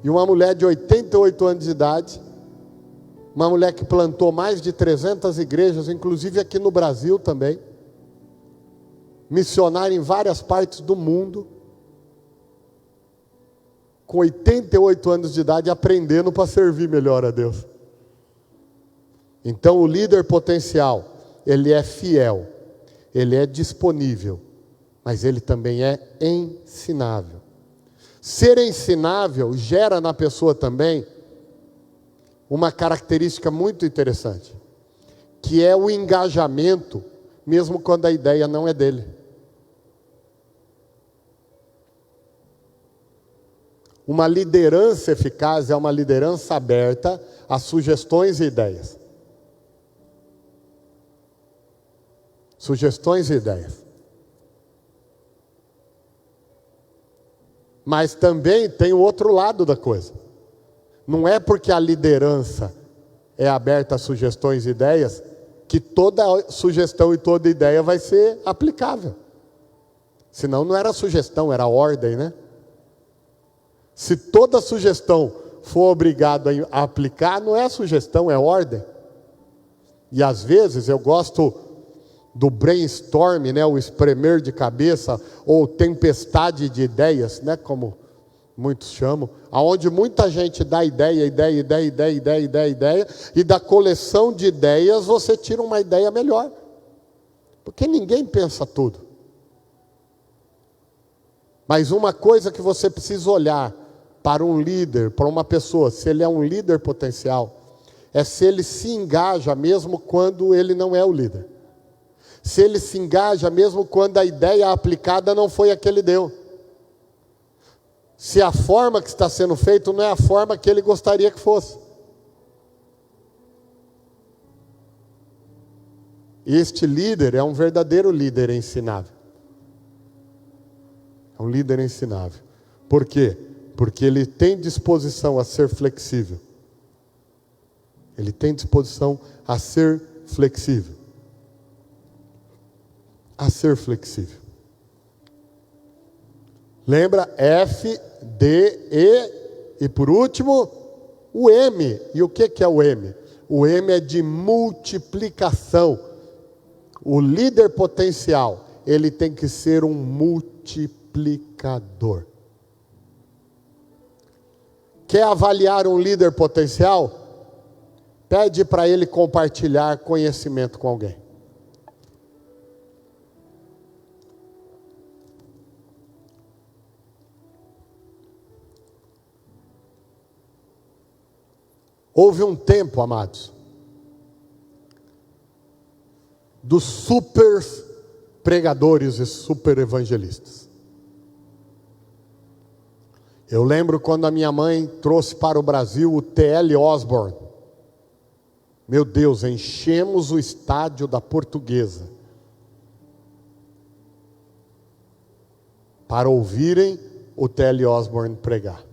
E uma mulher de 88 anos de idade, uma mulher que plantou mais de 300 igrejas, inclusive aqui no Brasil também, missionária em várias partes do mundo, com 88 anos de idade, aprendendo para servir melhor a Deus. Então, o líder potencial, ele é fiel, ele é disponível, mas ele também é ensinável. Ser ensinável gera na pessoa também uma característica muito interessante, que é o engajamento, mesmo quando a ideia não é dele. Uma liderança eficaz é uma liderança aberta a sugestões e ideias. Sugestões e ideias. Mas também tem o outro lado da coisa. Não é porque a liderança é aberta a sugestões e ideias que toda sugestão e toda ideia vai ser aplicável. Senão não era sugestão, era ordem, né? Se toda sugestão for obrigado a aplicar, não é sugestão, é ordem. E às vezes eu gosto do brainstorm, né, o espremer de cabeça, ou tempestade de ideias, né, como muitos chamam, aonde muita gente dá ideia, e da coleção de ideias você tira uma ideia melhor. Porque ninguém pensa tudo. Mas uma coisa que você precisa olhar para um líder, para uma pessoa, se ele é um líder potencial, é se ele se engaja mesmo quando ele não é o líder. Se ele se engaja mesmo quando a ideia aplicada não foi a que ele deu. Se a forma que está sendo feita não é a forma que ele gostaria que fosse. Este líder é um verdadeiro líder ensinável. É um líder ensinável. Por quê? Porque ele tem disposição a ser flexível. Ele tem disposição a ser flexível. A ser flexível. Lembra? F, D, E por último, o M. E o que é o M? O M é de multiplicação. O líder potencial, ele tem que ser um multiplicador. Quer avaliar um líder potencial? Pede para ele compartilhar conhecimento com alguém. Houve um tempo, amados, dos super pregadores e super evangelistas. Eu lembro quando a minha mãe trouxe para o Brasil o T.L. Osborne. Meu Deus, enchemos o estádio da Portuguesa para ouvirem o T.L. Osborne pregar.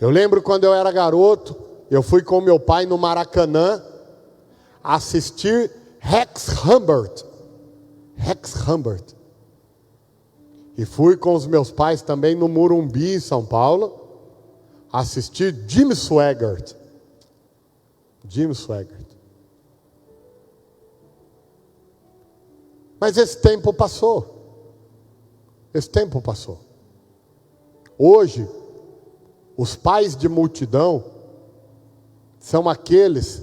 Eu lembro quando eu era garoto, eu fui com meu pai no Maracanã assistir Rex Humbert. E fui com os meus pais também no Morumbi, em São Paulo, assistir Jim Swaggart. Mas esse tempo passou. Hoje, os pais de multidão são aqueles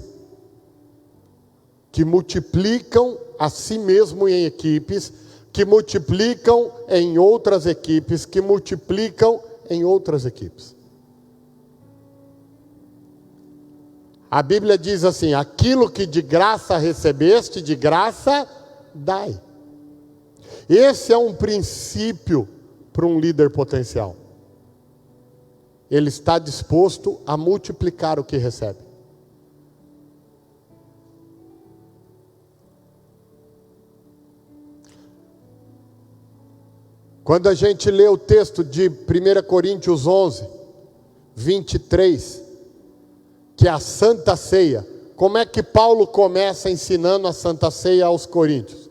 que multiplicam a si mesmo em equipes, que multiplicam em outras equipes, que multiplicam em outras equipes. A Bíblia diz assim: aquilo que de graça recebeste, de graça dai. Esse é um princípio para um líder potencial. Ele está disposto a multiplicar o que recebe. Quando a gente lê o texto de 1 Coríntios 11, 23, que é a Santa Ceia, como é que Paulo começa ensinando a Santa Ceia aos coríntios?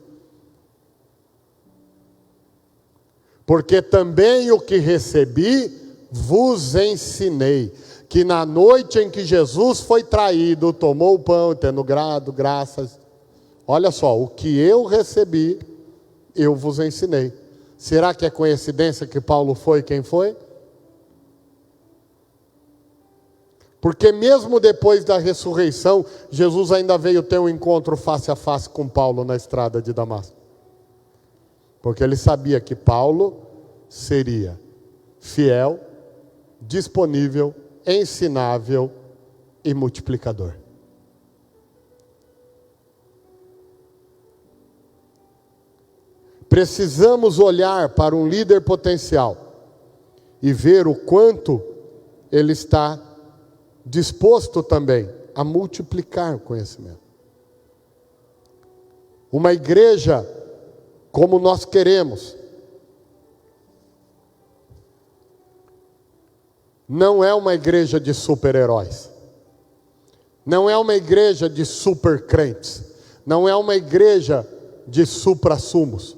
Porque também o que recebi, vos ensinei. Que na noite em que Jesus foi traído, tomou o pão, tendo graças. Olha só, o que eu recebi, eu vos ensinei. Será que é coincidência que Paulo foi quem foi? Porque mesmo depois da ressurreição, Jesus ainda veio ter um encontro face a face com Paulo na estrada de Damasco. Porque ele sabia que Paulo seria fiel, disponível, ensinável e multiplicador. Precisamos olhar para um líder potencial e ver o quanto ele está disposto também a multiplicar o conhecimento. Uma igreja como nós queremos não é uma igreja de super-heróis, não é uma igreja de super-crentes, não é uma igreja de supra-sumos.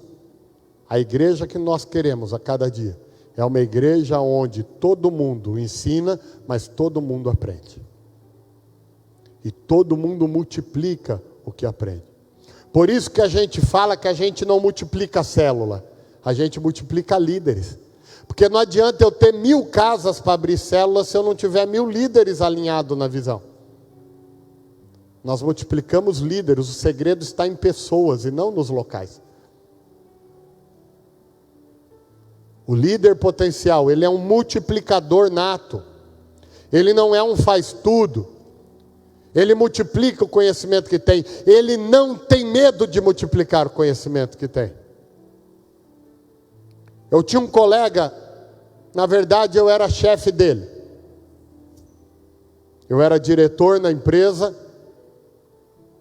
A igreja que nós queremos a cada dia é uma igreja onde todo mundo ensina, mas todo mundo aprende. E todo mundo multiplica o que aprende. Por isso que a gente fala que a gente não multiplica célula, a gente multiplica líderes. Porque não adianta eu ter 1000 casas para abrir célula se eu não tiver 1000 líderes alinhados na visão. Nós multiplicamos líderes, o segredo está em pessoas e não nos locais. O líder potencial, ele é um multiplicador nato. Ele não é um faz-tudo. Ele multiplica o conhecimento que tem. Ele não tem medo de multiplicar o conhecimento que tem. Eu tinha um colega, na verdade eu era chefe dele. Eu era diretor na empresa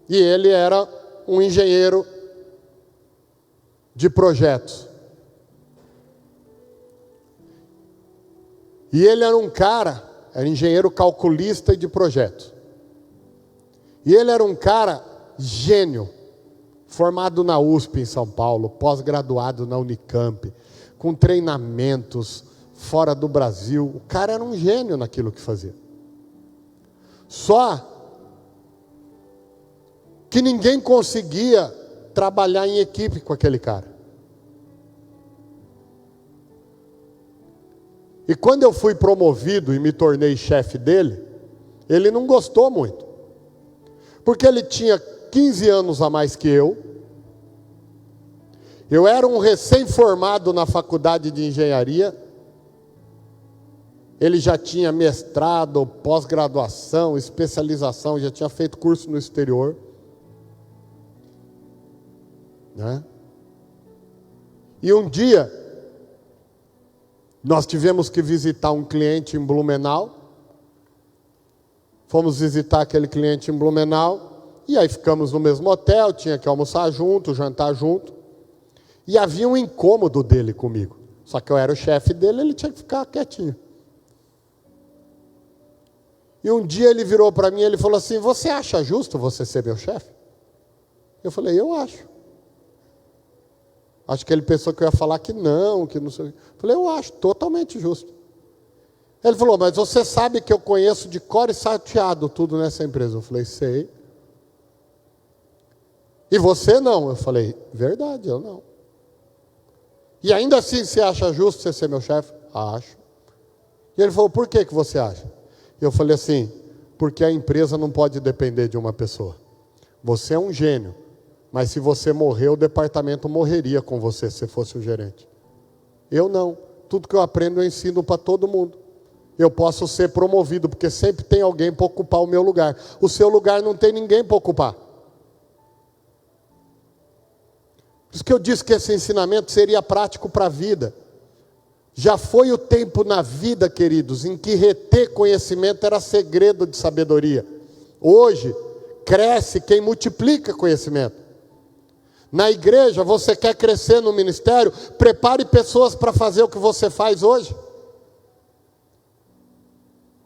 e ele era um engenheiro de projetos. E ele era um cara, era engenheiro calculista e de projetos. E ele era um cara gênio, formado na USP em São Paulo, pós-graduado na Unicamp, com treinamentos fora do Brasil. O cara era um gênio naquilo que fazia. Só que ninguém conseguia trabalhar em equipe com aquele cara. E quando eu fui promovido e me tornei chefe dele, ele não gostou muito. Porque ele tinha 15 anos a mais que eu. Eu era um recém-formado na faculdade de engenharia. Ele já tinha mestrado, pós-graduação, especialização, já tinha feito curso no exterior. Né? E um dia, nós tivemos que visitar um cliente em Blumenau. Fomos visitar aquele cliente em Blumenau. E aí ficamos no mesmo hotel, tinha que almoçar junto, jantar junto. E havia um incômodo dele comigo. Só que eu era o chefe dele, ele tinha que ficar quietinho. E um dia ele virou para mim e ele falou assim: você acha justo você ser meu chefe? Eu falei: eu acho. Acho que ele pensou que eu ia falar que não sei. Eu falei: eu acho totalmente justo. Ele falou: mas você sabe que eu conheço de cor e salteado tudo nessa empresa. Eu falei: sei. E você não? Eu falei: verdade, eu não. E ainda assim você acha justo você ser meu chefe? Acho. E ele falou: por que você acha? Eu falei assim: porque a empresa não pode depender de uma pessoa. Você é um gênio. Mas se você morrer, o departamento morreria com você, se fosse o gerente. Eu não. Tudo que eu aprendo eu ensino para todo mundo. Eu posso ser promovido, porque sempre tem alguém para ocupar o meu lugar. O seu lugar não tem ninguém para ocupar. Por isso que eu disse que esse ensinamento seria prático para a vida. Já foi o tempo na vida, queridos, em que reter conhecimento era segredo de sabedoria. Hoje, cresce quem multiplica conhecimento. Na igreja, você quer crescer no ministério? Prepare pessoas para fazer o que você faz hoje.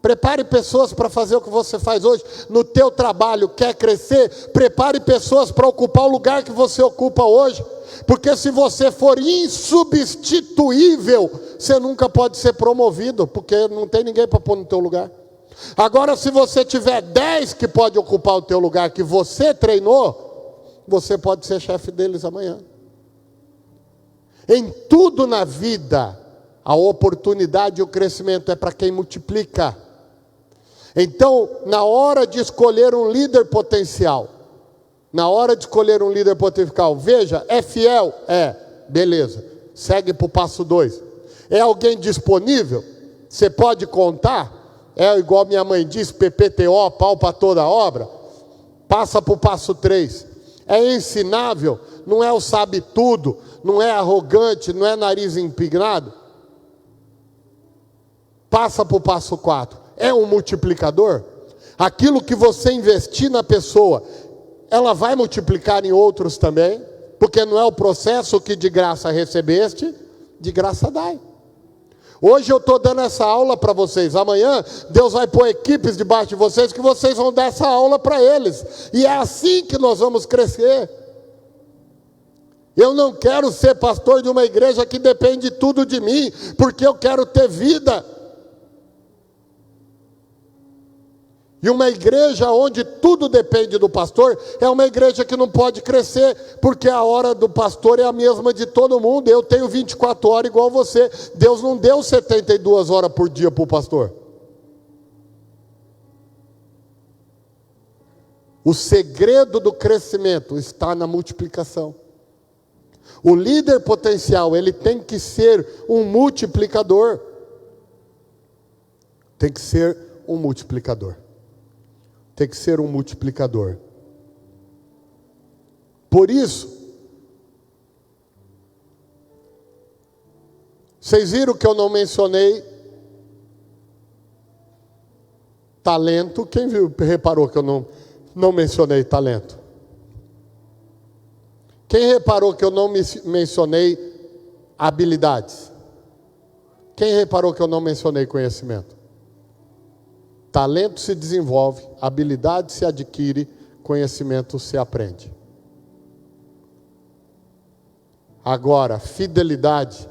Prepare pessoas para fazer o que você faz hoje. No teu trabalho, quer crescer? Prepare pessoas para ocupar o lugar que você ocupa hoje. Porque se você for insubstituível, você nunca pode ser promovido, porque não tem ninguém para pôr no teu lugar. Agora, se você tiver 10 que pode ocupar o teu lugar, que você treinou, você pode ser chefe deles amanhã. Em tudo na vida, a oportunidade e o crescimento é para quem multiplica. Então, na hora de escolher um líder potencial, veja, é fiel? É, beleza, segue para o passo 2. É alguém disponível? Você pode contar? É igual minha mãe diz, PPTO, pau para toda obra? Passa para o passo 3. É ensinável? Não é o sabe tudo, não é arrogante, não é nariz empinado? Passa para o passo 4. É um multiplicador? Aquilo que você investir na pessoa, ela vai multiplicar em outros também? Porque não é o processo que de graça recebeste, de graça dai. Hoje eu estou dando essa aula para vocês. Amanhã Deus vai pôr equipes debaixo de vocês, que vocês vão dar essa aula para eles. E é assim que nós vamos crescer. Eu não quero ser pastor de uma igreja que depende tudo de mim, porque eu quero ter vida. E uma igreja onde tudo depende do pastor, é uma igreja que não pode crescer, porque a hora do pastor é a mesma de todo mundo. Eu tenho 24 horas igual você. Deus não deu 72 horas por dia para o pastor. O segredo do crescimento está na multiplicação. O líder potencial, ele tem que ser um multiplicador. Tem que ser um multiplicador. Tem que ser um multiplicador. Por isso, vocês viram que eu não mencionei talento? Quem viu, reparou que eu não mencionei talento? Quem reparou que eu não mencionei habilidades? Quem reparou que eu não mencionei conhecimento? Talento se desenvolve, habilidade se adquire, conhecimento se aprende. Agora, fidelidade,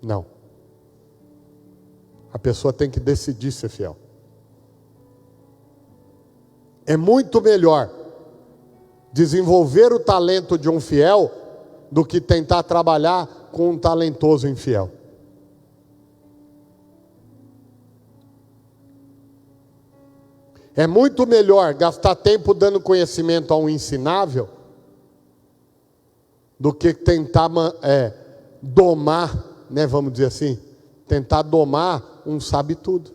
não. A pessoa tem que decidir ser fiel. É muito melhor desenvolver o talento de um fiel do que tentar trabalhar com um talentoso infiel. É muito melhor gastar tempo dando conhecimento a um ensinável do que tentar domar, né, vamos dizer assim, tentar domar um sabe-tudo.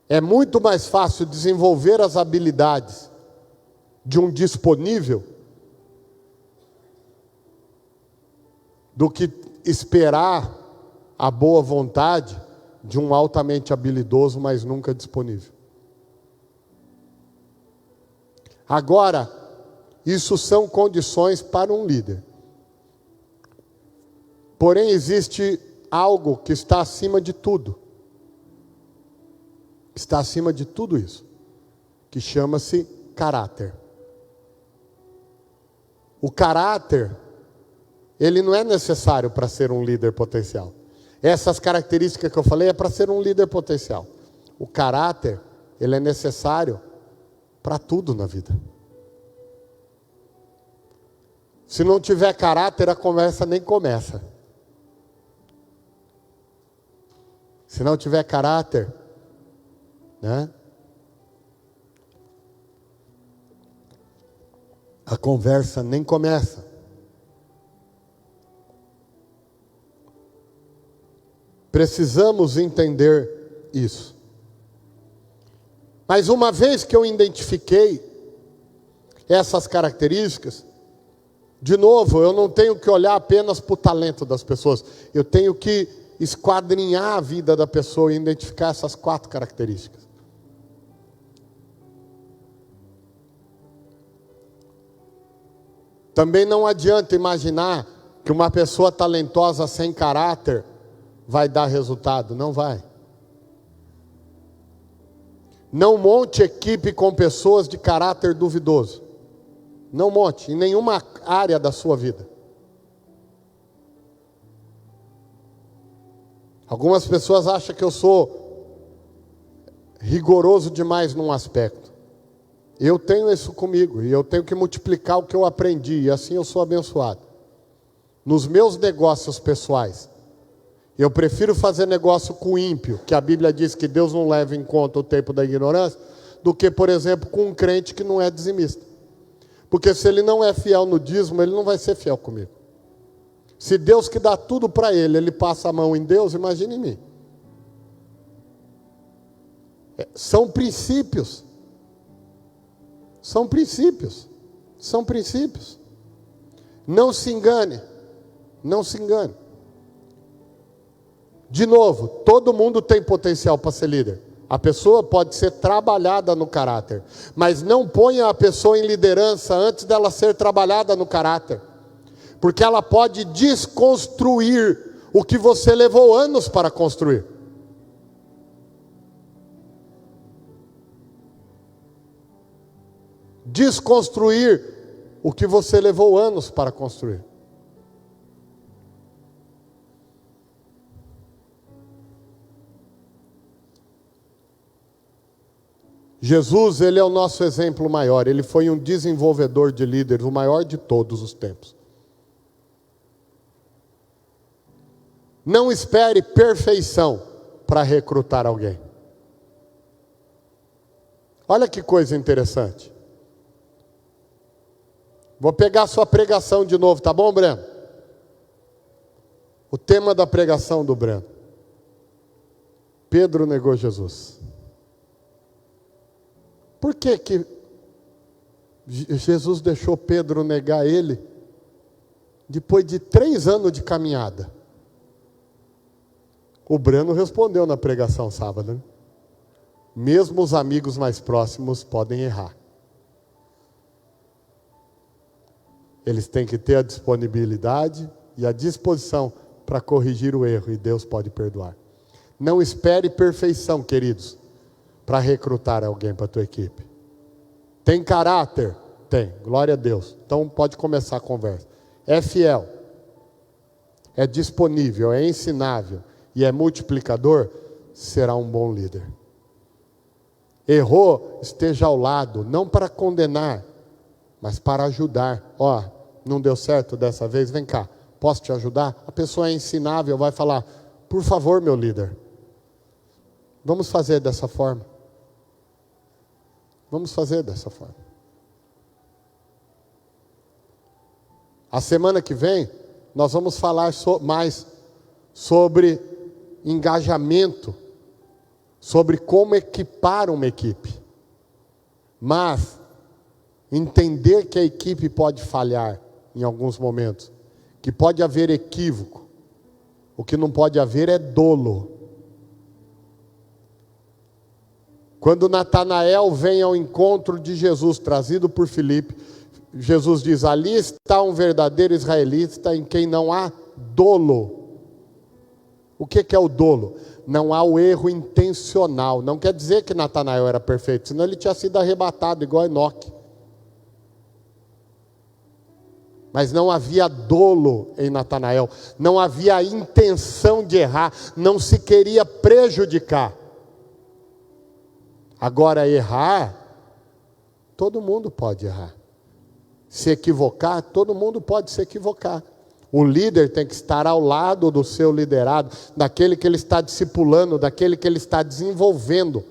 É muito mais fácil desenvolver as habilidades de um disponível do que esperar a boa vontade de um altamente habilidoso, mas nunca disponível. Agora, isso são condições para um líder. Porém, existe algo que está acima de tudo. Está acima de tudo isso, que chama-se caráter. O caráter, ele não é necessário para ser um líder potencial. Essas características que eu falei é para ser um líder potencial. O caráter, ele é necessário para tudo na vida. Se não tiver caráter, a conversa nem começa. Se não tiver caráter, né? A conversa nem começa. Precisamos entender isso. Mas uma vez que eu identifiquei essas características, de novo, eu não tenho que olhar apenas para o talento das pessoas. Eu tenho que esquadrinhar a vida da pessoa e identificar essas 4 características. Também não adianta imaginar que uma pessoa talentosa sem caráter vai dar resultado. Não vai. Não monte equipe com pessoas de caráter duvidoso. Não monte em nenhuma área da sua vida. Algumas pessoas acham que eu sou rigoroso demais num aspecto. Eu tenho isso comigo e eu tenho que multiplicar o que eu aprendi e assim eu sou abençoado. Nos meus negócios pessoais, eu prefiro fazer negócio com o ímpio, que a Bíblia diz que Deus não leva em conta o tempo da ignorância, do que, por exemplo, com um crente que não é dizimista. Porque se ele não é fiel no dízimo, ele não vai ser fiel comigo. Se Deus que dá tudo para ele passa a mão em Deus, imagine em mim. São princípios. São princípios. São princípios. Não se engane. Não se engane. De novo, todo mundo tem potencial para ser líder. A pessoa pode ser trabalhada no caráter, mas não ponha a pessoa em liderança antes dela ser trabalhada no caráter, porque ela pode desconstruir o que você levou anos para construir. Desconstruir o que você levou anos para construir. Jesus, ele é o nosso exemplo maior. Ele foi um desenvolvedor de líderes, o maior de todos os tempos. Não espere perfeição para recrutar alguém. Olha que coisa interessante. Vou pegar sua pregação de novo, tá bom, Breno? O tema da pregação do Breno. Pedro negou Jesus. Por que que Jesus deixou Pedro negar ele depois de 3 anos de caminhada? O Breno respondeu na pregação sábado, né? Mesmo os amigos mais próximos podem errar. Eles têm que ter a disponibilidade e a disposição para corrigir o erro, e Deus pode perdoar. Não espere perfeição, queridos, para recrutar alguém para a tua equipe. Tem caráter? Tem, glória a Deus. Então pode começar a conversa. É fiel, é disponível, é ensinável e é multiplicador, será um bom líder. Errou, esteja ao lado, não para condenar, mas para ajudar. Ó, não deu certo dessa vez, vem cá, posso te ajudar? A pessoa é ensinável, vai falar, por favor, meu líder, vamos fazer dessa forma. Vamos fazer dessa forma. A semana que vem, nós vamos falar mais sobre engajamento, sobre como equipar uma equipe. Mas, entender que a equipe pode falhar em alguns momentos, que pode haver equívoco, o que não pode haver é dolo. Quando Natanael vem ao encontro de Jesus, trazido por Filipe, Jesus diz, ali está um verdadeiro israelita em quem não há dolo. O que é o dolo? Não há o erro intencional. Não quer dizer que Natanael era perfeito, senão ele tinha sido arrebatado igual Enoque. Mas não havia dolo em Natanael, não havia intenção de errar, não se queria prejudicar. Agora, errar, todo mundo pode errar. Se equivocar, todo mundo pode se equivocar. O líder tem que estar ao lado do seu liderado, daquele que ele está discipulando, daquele que ele está desenvolvendo,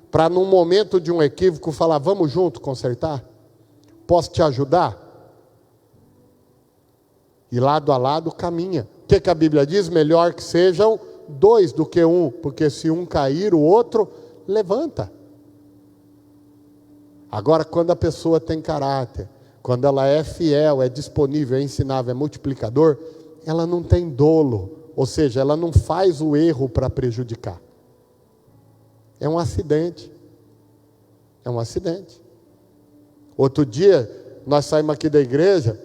para num momento de um equívoco falar, vamos junto consertar? Posso te ajudar? E lado a lado caminha. O que a Bíblia diz? Melhor que sejam 2 do que 1, porque se um cair, o outro levanta. Agora, quando a pessoa tem caráter, quando ela é fiel, é disponível, é ensinável, é multiplicador, ela não tem dolo, ou seja, ela não faz o erro para prejudicar. É um acidente. É um acidente. Outro dia, nós saímos aqui da igreja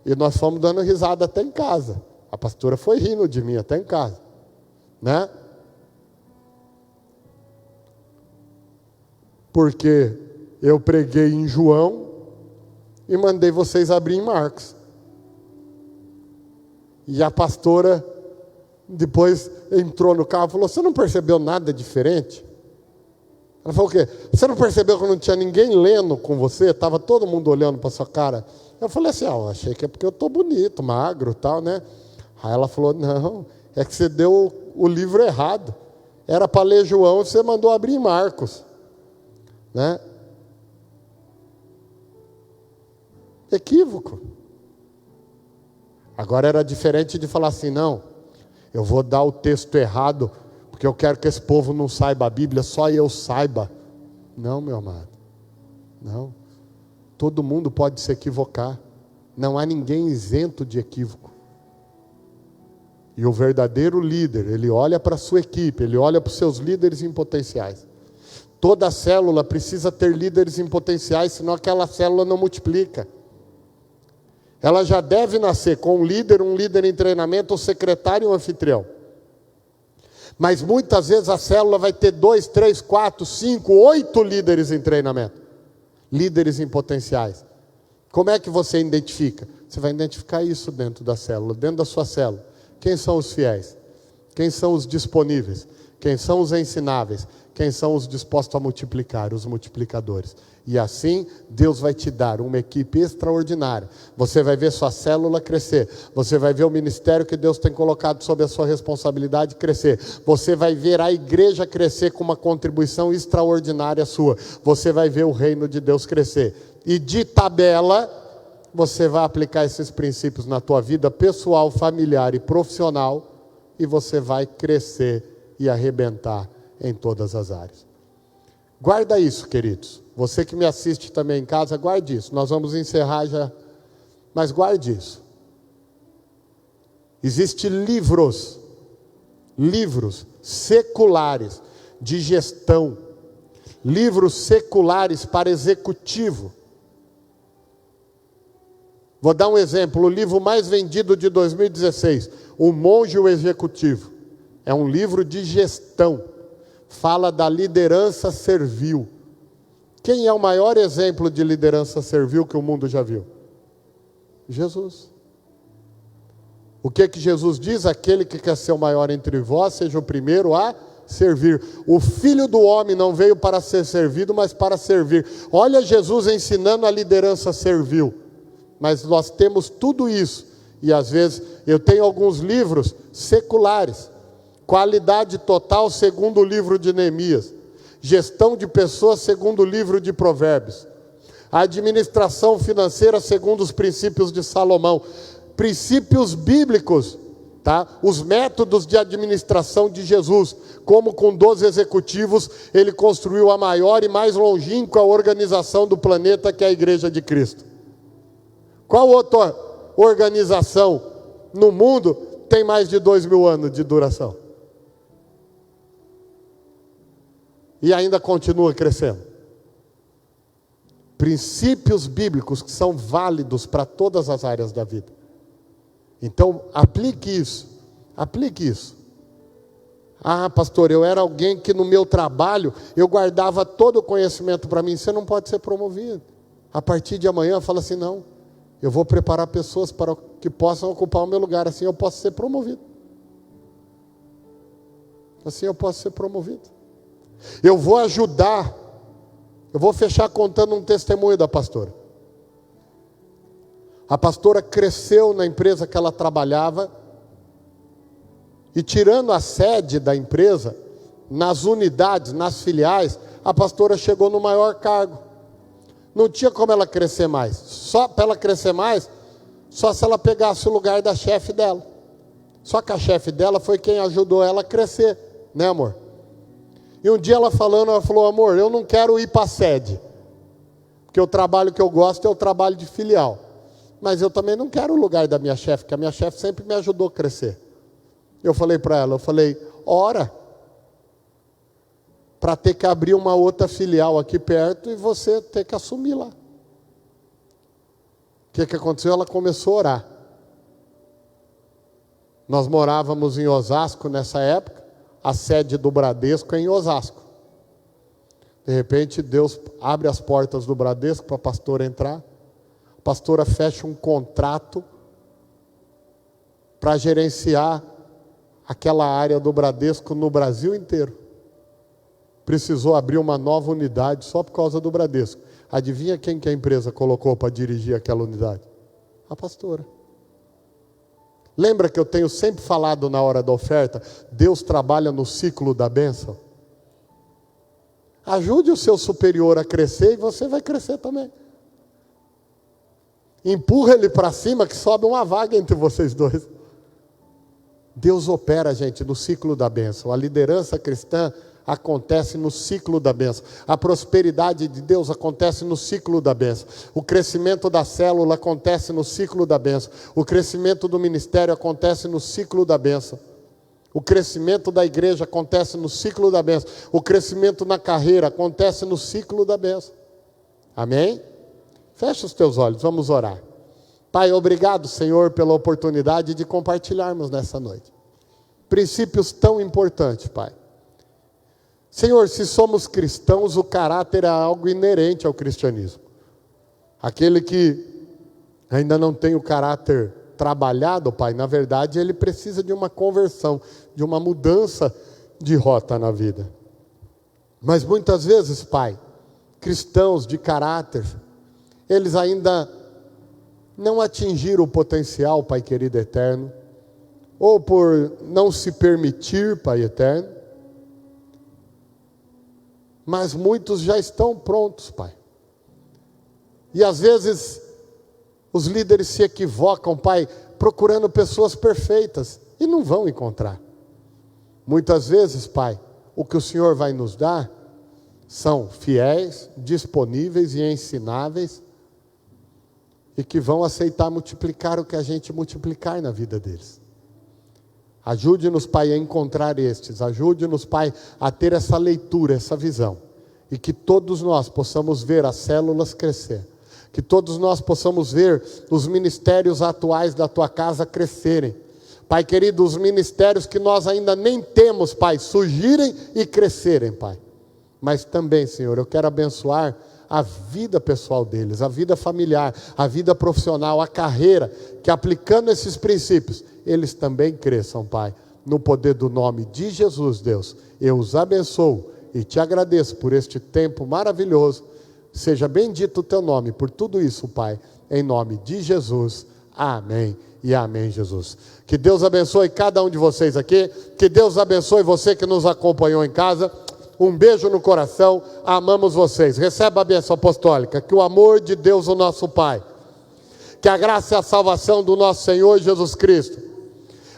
E nós fomos dando risada até em casa. A pastora foi rindo de mim até em casa, né? Porque eu preguei em João e mandei vocês abrir em Marcos. E a pastora depois entrou no carro e falou: você não percebeu nada diferente? Ela falou o quê? Você não percebeu que não tinha ninguém lendo com você? Estava todo mundo olhando para sua cara. Eu falei assim: eu achei que é porque eu estou bonito, magro e tal, né? Aí ela falou: não, é que você deu o livro errado. Era para ler João e você mandou abrir em Marcos, né? Equívoco. Agora era diferente de falar assim: não, eu vou dar o texto errado, porque eu quero que esse povo não saiba a Bíblia, só eu saiba. Não, meu amado, não. Todo mundo pode se equivocar. Não há ninguém isento de equívoco. E o verdadeiro líder, ele olha para a sua equipe, ele olha para os seus líderes em potenciais. Toda célula precisa ter líderes em potenciais, senão aquela célula não multiplica. Ela já deve nascer com um líder em treinamento, um secretário e um anfitrião. Mas muitas vezes a célula vai ter 2, 3, 4, 5, 8 líderes em treinamento. Líderes em potenciais. Como é que você identifica? Você vai identificar isso dentro da célula, dentro da sua célula. Quem são os fiéis? Quem são os disponíveis? Quem são os ensináveis? Quem são os dispostos a multiplicar, os multiplicadores? E assim, Deus vai te dar uma equipe extraordinária. Você vai ver sua célula crescer. Você vai ver o ministério que Deus tem colocado sob a sua responsabilidade crescer. Você vai ver a igreja crescer com uma contribuição extraordinária sua. Você vai ver o reino de Deus crescer. E de tabela, você vai aplicar esses princípios na tua vida pessoal, familiar e profissional. E você vai crescer e arrebentar em todas as áreas. Guarda isso, queridos. Você que me assiste também em casa, guarde isso. Nós vamos encerrar já, mas guarde isso. Existem livros seculares de gestão, livros seculares para executivo. Vou dar um exemplo, o livro mais vendido de 2016, O Monge e o Executivo. É um livro de gestão. Fala da liderança servil. Quem é o maior exemplo de liderança servil que o mundo já viu? Jesus. O que Jesus diz? Aquele que quer ser o maior entre vós, seja o primeiro a servir. O Filho do Homem não veio para ser servido, mas para servir. Olha Jesus ensinando a liderança servil. Mas nós temos tudo isso. E às vezes eu tenho alguns livros seculares. Qualidade total, segundo o livro de Neemias. Gestão de pessoas, segundo o livro de Provérbios. Administração financeira, segundo os princípios de Salomão. Princípios bíblicos, tá? Os métodos de administração de Jesus. Como com 12 executivos, ele construiu a maior e mais longínqua organização do planeta, que é a Igreja de Cristo. Qual outra organização no mundo tem mais de 2.000 anos de duração? E ainda continua crescendo. Princípios bíblicos que são válidos para todas as áreas da vida. Então, aplique isso. Aplique isso. Ah, pastor, eu era alguém que no meu trabalho, eu guardava todo o conhecimento para mim. Você não pode ser promovido. A partir de amanhã, fala assim, não. Eu vou preparar pessoas para que possam ocupar o meu lugar. Assim eu posso ser promovido. Assim eu posso ser promovido. Eu vou ajudar. Eu vou fechar contando um testemunho da pastora. A pastora cresceu na empresa que ela trabalhava. E tirando a sede da empresa, nas unidades, nas filiais, a pastora chegou no maior cargo. Não tinha como ela crescer mais. Só para ela crescer mais, só se ela pegasse o lugar da chefe dela. Só que a chefe dela foi quem ajudou ela a crescer, né, amor? E um dia ela falou, amor, eu não quero ir para a sede. Porque o trabalho que eu gosto é o trabalho de filial. Mas eu também não quero o lugar da minha chefe, porque a minha chefe sempre me ajudou a crescer. Eu falei para ela, ora, para ter que abrir uma outra filial aqui perto e você ter que assumir lá. O que aconteceu? Ela começou a orar. Nós morávamos em Osasco nessa época, a sede do Bradesco é em Osasco. De repente, Deus abre as portas do Bradesco para a pastora entrar. A pastora fecha um contrato para gerenciar aquela área do Bradesco no Brasil inteiro. Precisou abrir uma nova unidade só por causa do Bradesco. Adivinha quem que a empresa colocou para dirigir aquela unidade? A pastora. Lembra que eu tenho sempre falado na hora da oferta? Deus trabalha no ciclo da bênção. Ajude o seu superior a crescer e você vai crescer também. Empurra ele para cima que sobe uma vaga entre vocês dois. Deus opera, gente, no ciclo da bênção. A liderança cristã acontece no ciclo da bênção. A prosperidade de Deus acontece no ciclo da bênção. O crescimento da célula acontece no ciclo da bênção. O crescimento do ministério acontece no ciclo da bênção. O crescimento da igreja acontece no ciclo da bênção. O crescimento na carreira acontece no ciclo da bênção. Amém? Fecha os teus olhos, vamos orar. Pai, obrigado, Senhor, pela oportunidade de compartilharmos nessa noite. Princípios tão importantes, Pai. Senhor, se somos cristãos, o caráter é algo inerente ao cristianismo. Aquele que ainda não tem o caráter trabalhado, Pai, na verdade, ele precisa de uma conversão, de uma mudança de rota na vida. Mas muitas vezes, Pai, cristãos de caráter, eles ainda não atingiram o potencial, Pai querido eterno, ou por não se permitir, Pai eterno, mas muitos já estão prontos, Pai. E às vezes os líderes se equivocam, Pai, procurando pessoas perfeitas e não vão encontrar. Muitas vezes, Pai, o que o Senhor vai nos dar são fiéis, disponíveis e ensináveis e que vão aceitar multiplicar o que a gente multiplicar na vida deles. Ajude-nos, Pai, a encontrar estes. Ajude-nos, Pai, a ter essa leitura, essa visão. E que todos nós possamos ver as células crescer. Que todos nós possamos ver os ministérios atuais da Tua casa crescerem. Pai querido, os ministérios que nós ainda nem temos, Pai, surgirem e crescerem, Pai. Mas também, Senhor, eu quero abençoar a vida pessoal deles, a vida familiar, a vida profissional, a carreira, que aplicando esses princípios, eles também cresçam, Pai. No poder do nome de Jesus, Deus, eu os abençoo e te agradeço por este tempo maravilhoso. Seja bendito o teu nome por tudo isso, Pai, em nome de Jesus. Amém e amém, Jesus. Que Deus abençoe cada um de vocês aqui, que Deus abençoe você que nos acompanhou em casa. Um beijo no coração, amamos vocês. Receba a bênção apostólica, que o amor de Deus, o nosso Pai, que a graça e a salvação do nosso Senhor Jesus Cristo,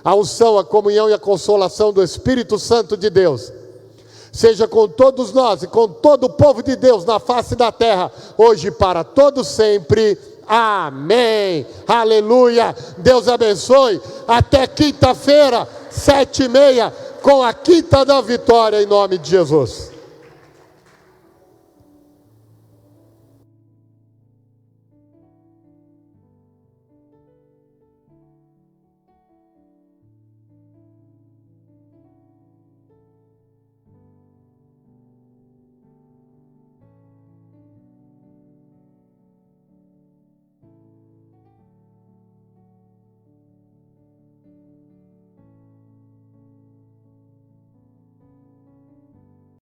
a unção, a comunhão e a consolação do Espírito Santo de Deus, seja com todos nós e com todo o povo de Deus na face da terra, hoje e para todos sempre. Amém. Aleluia. Deus abençoe. Até quinta-feira, 7h30, com a Quinta da Vitória, em nome de Jesus.